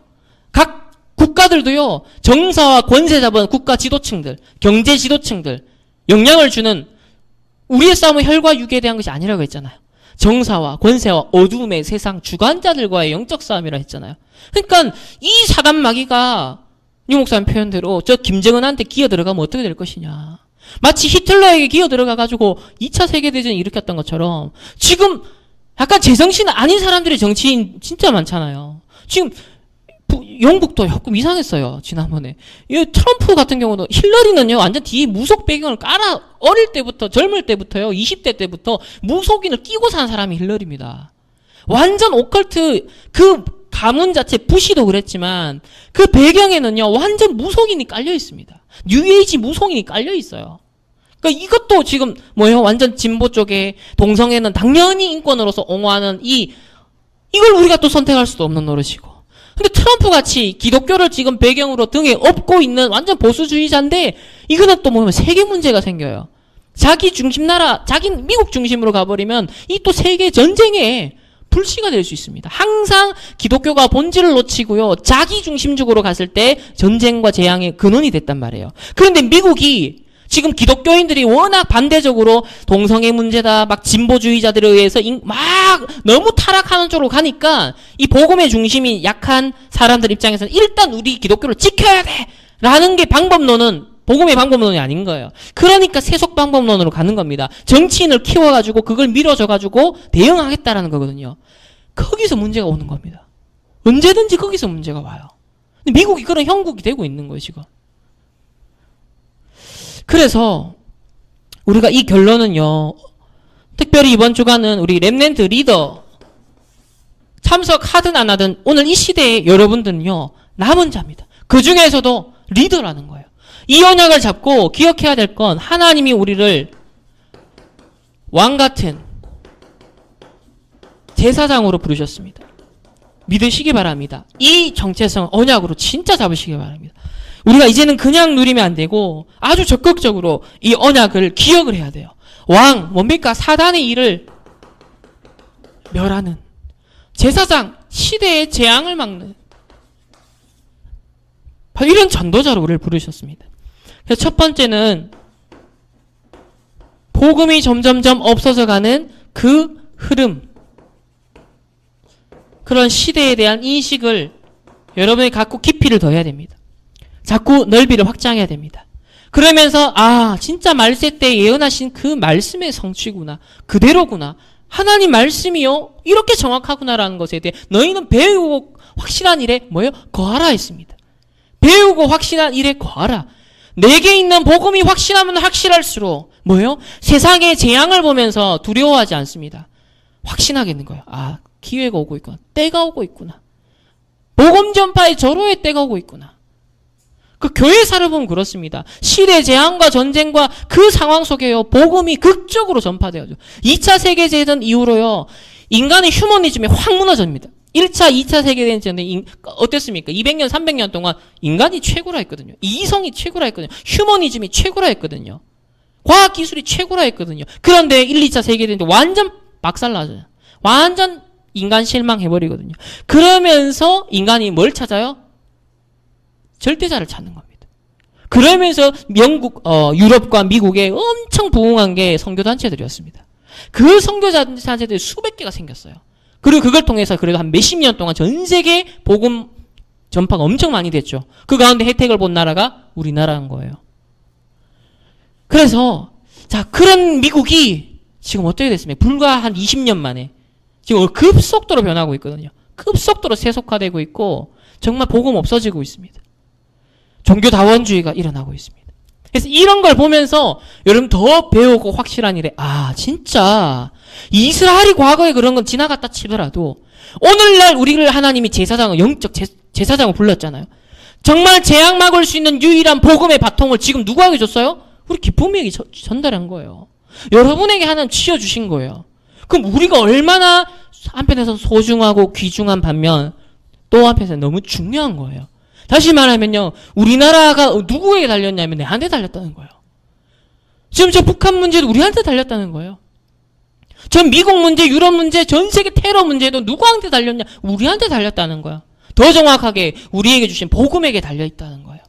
각 국가들도요, 정사와 권세 잡은 국가 지도층들, 경제 지도층들, 영향을 주는 우리의 싸움은 혈과 육에 대한 것이 아니라고 했잖아요. 정사와 권세와 어둠의 세상 주관자들과의 영적 싸움이라 했잖아요. 그러니까 이 사단 마귀가 유 목사님 표현대로 저 김정은한테 기어 들어가면 어떻게 될 것이냐. 마치 히틀러에게 기어 들어가가지고 2차 세계대전을 일으켰던 것처럼 지금 약간 제정신 아닌 사람들의 정치인 진짜 많잖아요. 지금 영국도 조금 이상했어요. 지난번에. 이 트럼프 같은 경우도 힐러리는요, 완전 뒤에 무속 배경을 깔아, 어릴 때부터, 젊을 때부터요, 20대 때부터 무속인을 끼고 산 사람이 힐러리입니다. 완전 오컬트, 그 가문 자체, 부시도 그랬지만, 그 배경에는요, 완전 무속인이 깔려 있습니다. 뉴에이지 무속인이 깔려 있어요. 그러니까 이것도 지금 완전 진보 쪽에 동성애는 당연히 인권으로서 옹호하는 이걸 우리가 또 선택할 수도 없는 노릇이고. 근데 트럼프 같이 기독교를 지금 배경으로 등에 업고 있는 완전 보수주의자인데 이거는 또 세계 문제가 생겨요. 자기 중심 나라, 자기 미국 중심으로 가버리면 이 또 세계 전쟁에 불씨가 될 수 있습니다. 항상 기독교가 본질을 놓치고요, 자기 중심적으로 갔을 때 전쟁과 재앙의 근원이 됐단 말이에요. 그런데 미국이 지금 기독교인들이 워낙 반대적으로 동성애 문제다, 막 진보주의자들에 의해서 막 너무 타락하는 쪽으로 가니까 이 복음의 중심이 약한 사람들 입장에서는 일단 우리 기독교를 지켜야 돼! 라는 게 복음의 방법론이 아닌 거예요. 그러니까 세속 방법론으로 가는 겁니다. 정치인을 키워가지고 그걸 밀어줘가지고 대응하겠다라는 거거든요. 거기서 문제가 오는 겁니다. 언제든지 거기서 문제가 와요. 근데 미국이 그런 형국이 되고 있는 거예요, 지금. 그래서 우리가 이 결론은요, 특별히 이번 주간은 우리 렘넌트 리더 참석하든 안 하든 오늘 이 시대에 여러분들은요, 남은 자입니다. 그 중에서도 리더라는 거예요. 이 언약을 잡고 기억해야 될 건 하나님이 우리를 왕같은 제사장으로 부르셨습니다. 믿으시기 바랍니다. 이 정체성 언약으로 진짜 잡으시기 바랍니다. 우리가 이제는 그냥 누리면 안 되고 아주 적극적으로 이 언약을 기억을 해야 돼요. 왕, 뭡니까? 사단의 일을 멸하는 제사장, 시대의 재앙을 막는 바로 이런 전도자로 우리를 부르셨습니다. 그래서 첫 번째는 복음이 점점점 없어져 가는 그 흐름, 그런 시대에 대한 인식을 여러분이 갖고 깊이를 더해야 됩니다. 자꾸 넓이를 확장해야 됩니다. 그러면서 진짜 말세 때 예언하신 그 말씀의 성취구나, 그대로구나, 하나님 말씀이요 이렇게 정확하구나라는 것에 대해 너희는 배우고 확실한 일에 거하라 했습니다. 배우고 확실한 일에 거하라. 내게 있는 복음이 확실하면 확실할수록 세상의 재앙을 보면서 두려워하지 않습니다. 확신하게 되는 거예요. 기회가 오고 있구나, 때가 오고 있구나, 복음 전파의 절호의 때가 오고 있구나. 그 교회사를 보면 그렇습니다. 시대 재앙과 전쟁과 그 상황 속에요. 복음이 극적으로 전파되어져. 2차 세계대전 이후로요. 인간의 휴머니즘이 확 무너집니다. 1차, 2차 세계대전에 어땠습니까? 200년, 300년 동안 인간이 최고라 했거든요. 이성이 최고라 했거든요. 휴머니즘이 최고라 했거든요. 과학기술이 최고라 했거든요. 그런데 1, 2차 세계대전 완전 박살나죠. 완전 인간 실망해버리거든요. 그러면서 인간이 뭘 찾아요? 절대자를 찾는 겁니다. 그러면서 유럽과 미국에 엄청 부흥한 게 선교단체들이었습니다. 그 선교단체들이 수백 개가 생겼어요. 그리고 그걸 통해서 그래도 한 몇십 년 동안 전 세계 복음 전파가 엄청 많이 됐죠. 그 가운데 혜택을 본 나라가 우리나라인 거예요. 그래서 자 그런 미국이 지금 어떻게 됐습니까? 불과 한 20년 만에 지금 급속도로 변하고 있거든요. 급속도로 세속화되고 있고 정말 복음 없어지고 있습니다. 종교다원주의가 일어나고 있습니다. 그래서 이런 걸 보면서 여러분 더 배우고 확실한 일에 진짜 이스라엘이 과거에 그런 건 지나갔다 치더라도 오늘날 우리를 하나님이 제사장을 영적 제사장을 불렀잖아요. 정말 재앙 막을 수 있는 유일한 복음의 바통을 지금 누구에게 줬어요? 우리 기쁨에게 전달한 거예요. 여러분에게 하나님 치워주신 거예요. 그럼 우리가 얼마나 한편에서 소중하고 귀중한 반면 또 한편에서 너무 중요한 거예요. 다시 말하면요. 우리나라가 누구에게 달렸냐면 내한테 달렸다는 거예요. 지금 저 북한 문제도 우리한테 달렸다는 거예요. 전 미국 문제, 유럽 문제, 전 세계 테러 문제도 누구한테 달렸냐? 우리한테 달렸다는 거예요. 더 정확하게 우리에게 주신 복음에게 달려있다는 거예요.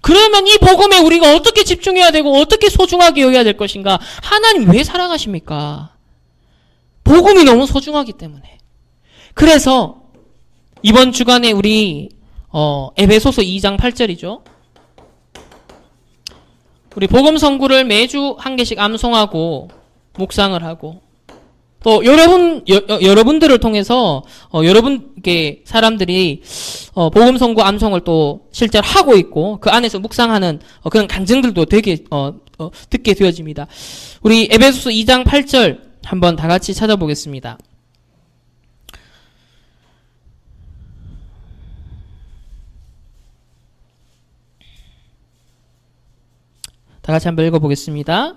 그러면 이 복음에 우리가 어떻게 집중해야 되고 어떻게 소중하게 여겨야 될 것인가? 하나님 왜 사랑하십니까? 복음이 너무 소중하기 때문에. 그래서 이번 주간에 우리 에베소서 2장 8절이죠. 우리 복음 선구를 매주 한 개씩 암송하고 묵상을 하고 또 여러분들을 통해서 여러분께 사람들이 복음 선구 암송을 또 실제로 하고 있고 그 안에서 묵상하는 그런 간증들도 되게 듣게 되어집니다. 우리 에베소서 2장 8절 한번 다 같이 찾아보겠습니다. 다 같이 한번 읽어보겠습니다.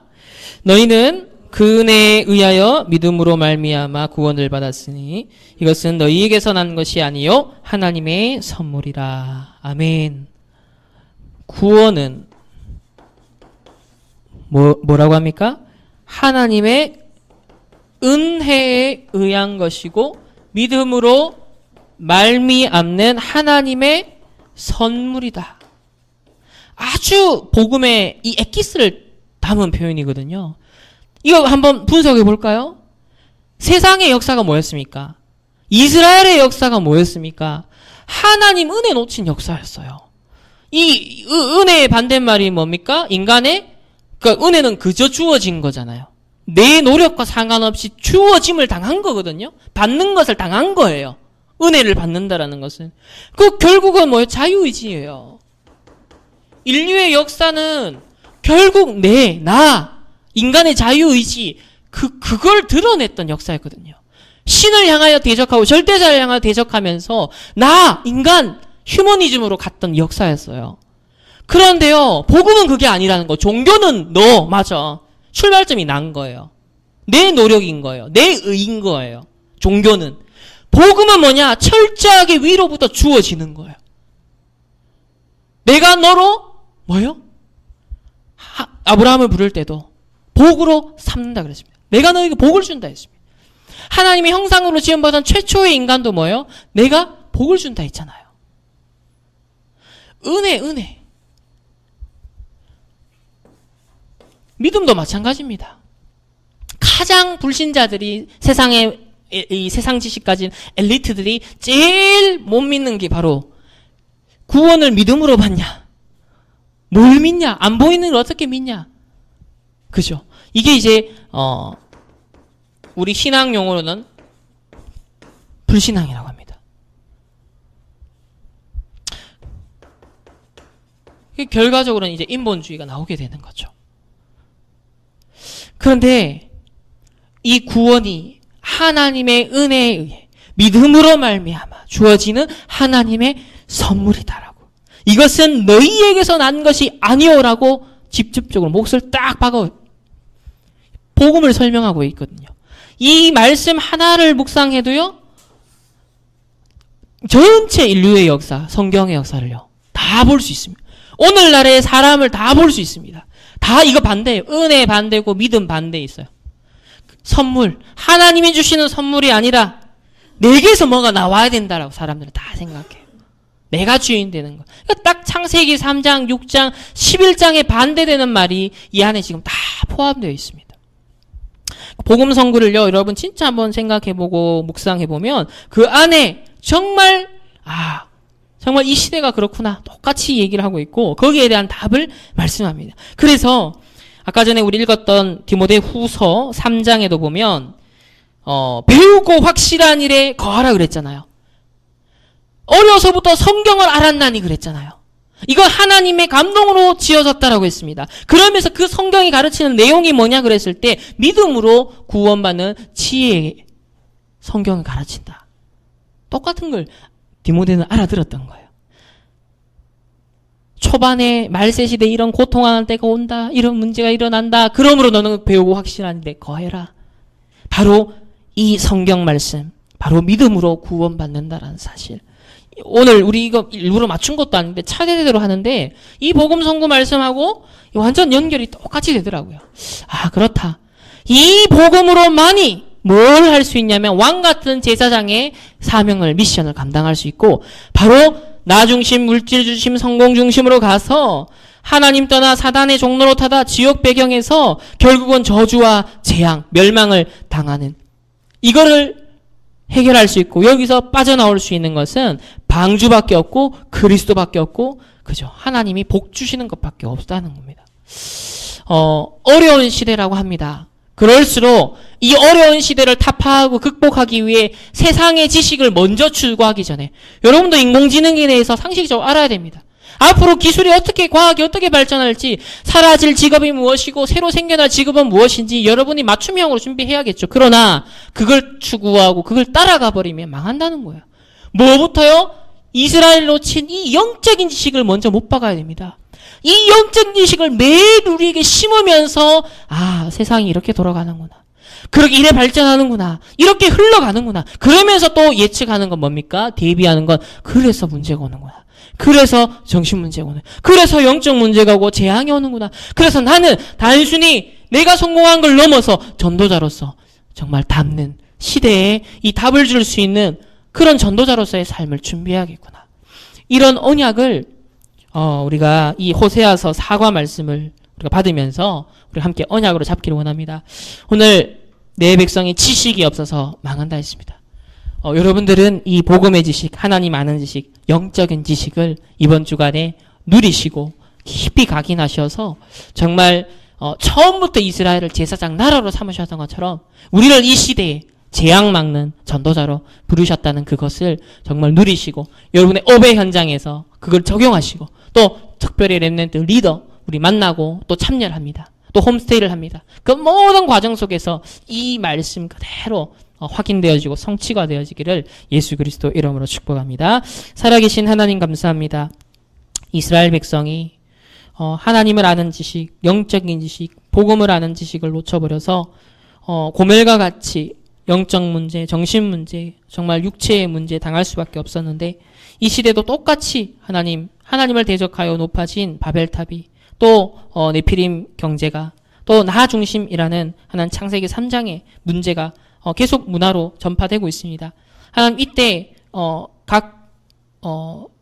너희는 그 은혜에 의하여 믿음으로 말미암아 구원을 받았으니 이것은 너희에게서 난 것이 아니요 하나님의 선물이라. 아멘. 구원은 뭐라고 합니까? 하나님의 은혜에 의한 것이고 믿음으로 말미암는 하나님의 선물이다. 아주 복음의 이 엑기스를 담은 표현이거든요. 이거 한번 분석해 볼까요? 세상의 역사가 뭐였습니까? 이스라엘의 역사가 뭐였습니까? 하나님 은혜 놓친 역사였어요. 이 은혜의 반대말이 뭡니까? 인간의 은혜는 그저 주어진 거잖아요. 내 노력과 상관없이 주어짐을 당한 거거든요. 받는 것을 당한 거예요. 은혜를 받는다라는 것은. 결국은 뭐예요? 자유의지예요. 인류의 역사는 결국 인간의 자유의지, 그걸 드러냈던 역사였거든요. 신을 향하여 대적하고 절대자를 향하여 대적하면서 인간, 휴머니즘으로 갔던 역사였어요. 그런데요, 복음은 그게 아니라는 거. 종교는 맞아. 출발점이 난 거예요. 내 노력인 거예요. 내 의인 거예요. 종교는. 복음은 뭐냐? 철저하게 위로부터 주어지는 거예요. 내가 너로 아브라함을 부를 때도 복으로 삼는다 그랬습니다. 내가 너에게 복을 준다 했습니다. 하나님의 형상으로 지음받은 최초의 인간도 내가 복을 준다 했잖아요. 은혜. 믿음도 마찬가지입니다. 가장 불신자들이 이 세상 지식 가진 엘리트들이 제일 못 믿는 게 바로 구원을 믿음으로 받냐? 뭘 믿냐? 안 보이는 걸 어떻게 믿냐? 그죠? 이게 이제 우리 신앙 용어로는 불신앙이라고 합니다. 결과적으로는 이제 인본주의가 나오게 되는 거죠. 그런데 이 구원이 하나님의 은혜에 의해 믿음으로 말미암아 주어지는 하나님의 선물이다라고. 이것은 너희에게서 난 것이 아니오라고 직접적으로 몫을 딱 박아 복음을 설명하고 있거든요. 이 말씀 하나를 묵상해도요, 전체 인류의 역사, 성경의 역사를요, 다 볼 수 있습니다. 오늘날의 사람을 다 볼 수 있습니다. 다 이거 반대예요. 은혜 반대고 믿음 반대 있어요. 선물, 하나님이 주시는 선물이 아니라 내게서 뭐가 나와야 된다라고 사람들은 다 생각해요. 내가 주인 되는 거. 그러니까 딱 창세기 3장, 6장, 11장에 반대되는 말이 이 안에 지금 다 포함되어 있습니다. 복음 선구를요, 여러분 진짜 한번 생각해보고 묵상해보면 그 안에 정말 정말 이 시대가 그렇구나 똑같이 얘기를 하고 있고 거기에 대한 답을 말씀합니다. 그래서 아까 전에 우리 읽었던 디모데 후서 3장에도 보면 배우고 확실한 일에 거하라 그랬잖아요. 어려서부터 성경을 알았나니 그랬잖아요. 이건 하나님의 감동으로 지어졌다라고 했습니다. 그러면서 그 성경이 가르치는 내용이 뭐냐 그랬을 때 믿음으로 구원받는 지혜의 성경을 가르친다. 똑같은 걸 디모데는 알아들었던 거예요. 초반에 말세 시대 이런 고통하는 때가 온다. 이런 문제가 일어난다. 그러므로 너는 배우고 확실한 데 거해라. 바로 이 성경 말씀, 바로 믿음으로 구원받는다라는 사실. 오늘 우리 이거 일부러 맞춘 것도 아닌데 차례대로 하는데 이 복음 선고 말씀하고 완전 연결이 똑같이 되더라고요. 그렇다. 이 복음으로만이 뭘 할 수 있냐면 왕 같은 제사장의 사명을, 미션을 감당할 수 있고 바로 나 중심, 물질 중심, 성공 중심으로 가서 하나님 떠나 사단의 종로로 타다 지옥 배경에서 결국은 저주와 재앙, 멸망을 당하는 이거를 해결할 수 있고 여기서 빠져나올 수 있는 것은 방주밖에 없고 그리스도밖에 없고 그죠? 하나님이 복 주시는 것밖에 없다는 겁니다. 어려운 시대라고 합니다. 그럴수록 이 어려운 시대를 타파하고 극복하기 위해 세상의 지식을 먼저 추구하기 전에 여러분도 인공지능에 대해서 상식적으로 알아야 됩니다. 앞으로 기술이 어떻게, 과학이 어떻게 발전할지, 사라질 직업이 무엇이고 새로 생겨날 직업은 무엇인지 여러분이 맞춤형으로 준비해야겠죠. 그러나 그걸 추구하고 그걸 따라가 버리면 망한다는 거예요. 뭐부터요? 이스라엘로 친 이 영적인 지식을 먼저 못 박아야 됩니다. 이 영적인 지식을 매일 우리에게 심으면서 세상이 이렇게 돌아가는구나. 그렇게 이래 발전하는구나. 이렇게 흘러가는구나. 그러면서 또 예측하는 건 뭡니까? 대비하는 건 그래서 문제가 오는구나. 그래서 정신 문제가 오는. 그래서 영적 문제가 오고 재앙이 오는구나. 그래서 나는 단순히 내가 성공한 걸 넘어서 전도자로서 정말 담는 시대에 이 답을 줄 수 있는 그런 전도자로서의 삶을 준비해야겠구나. 이런 언약을 우리가 이 호세아서 사과 말씀을 우리가 받으면서 우리 함께 언약으로 잡기를 원합니다. 오늘 내 백성이 지식이 없어서 망한다 했습니다. 여러분들은 이 복음의 지식, 하나님 아는 지식, 영적인 지식을 이번 주간에 누리시고 깊이 각인하셔서 정말 처음부터 이스라엘을 제사장 나라로 삼으셨던 것처럼 우리를 이 시대에 재앙 막는 전도자로 부르셨다는 그것을 정말 누리시고 여러분의 업의 현장에서 그걸 적용하시고 또 특별히 렘넌트 리더 우리 만나고 또 참여를 합니다. 또 홈스테이를 합니다. 그 모든 과정 속에서 이 말씀 그대로 확인되어지고 성취가 되어지기를 예수 그리스도 이름으로 축복합니다. 살아계신 하나님 감사합니다. 이스라엘 백성이 하나님을 아는 지식, 영적인 지식, 복음을 아는 지식을 놓쳐버려서 고멜과 같이 영적 문제, 정신 문제, 정말 육체의 문제 당할 수밖에 없었는데 이 시대도 똑같이 하나님을 대적하여 높아진 바벨탑이 또 네피림 경제가 또 나 중심이라는 하나님 창세기 3장의 문제가 계속 문화로 전파되고 있습니다. 하나님 이때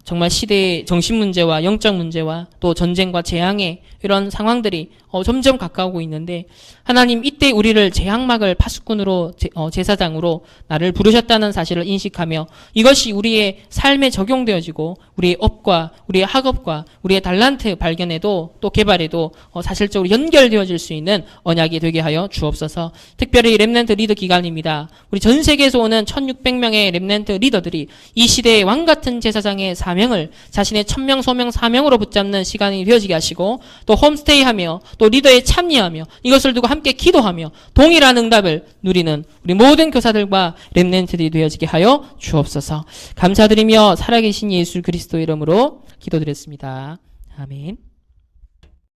정말 시대의 정신 문제와 영적 문제와 또 전쟁과 재앙의 이런 상황들이 점점 가까우고 있는데 하나님 이때 우리를 재앙막을 파수꾼으로 제사장으로 나를 부르셨다는 사실을 인식하며 이것이 우리의 삶에 적용되어지고 우리의 업과 우리의 학업과 우리의 달란트 발견에도 또 개발에도 사실적으로 연결되어질 수 있는 언약이 되게 하여 주옵소서. 특별히 렘넌트 리더 기간입니다. 우리 전 세계에서 오는 1600명의 렘넌트 리더들이 이 시대의 왕같은 제사장의 사명을 자신의 천명 소명 사명으로 붙잡는 시간이 되어지게 하시고 또 홈스테이하며 또 리더에 참여하며 이것을 두고 함께 기도하며 동일한 응답을 누리는 우리 모든 교사들과 렘넌트들이 되어지게 하여 주옵소서. 감사드리며 살아계신 예수 그리스도 이름으로 기도드렸습니다. 아멘.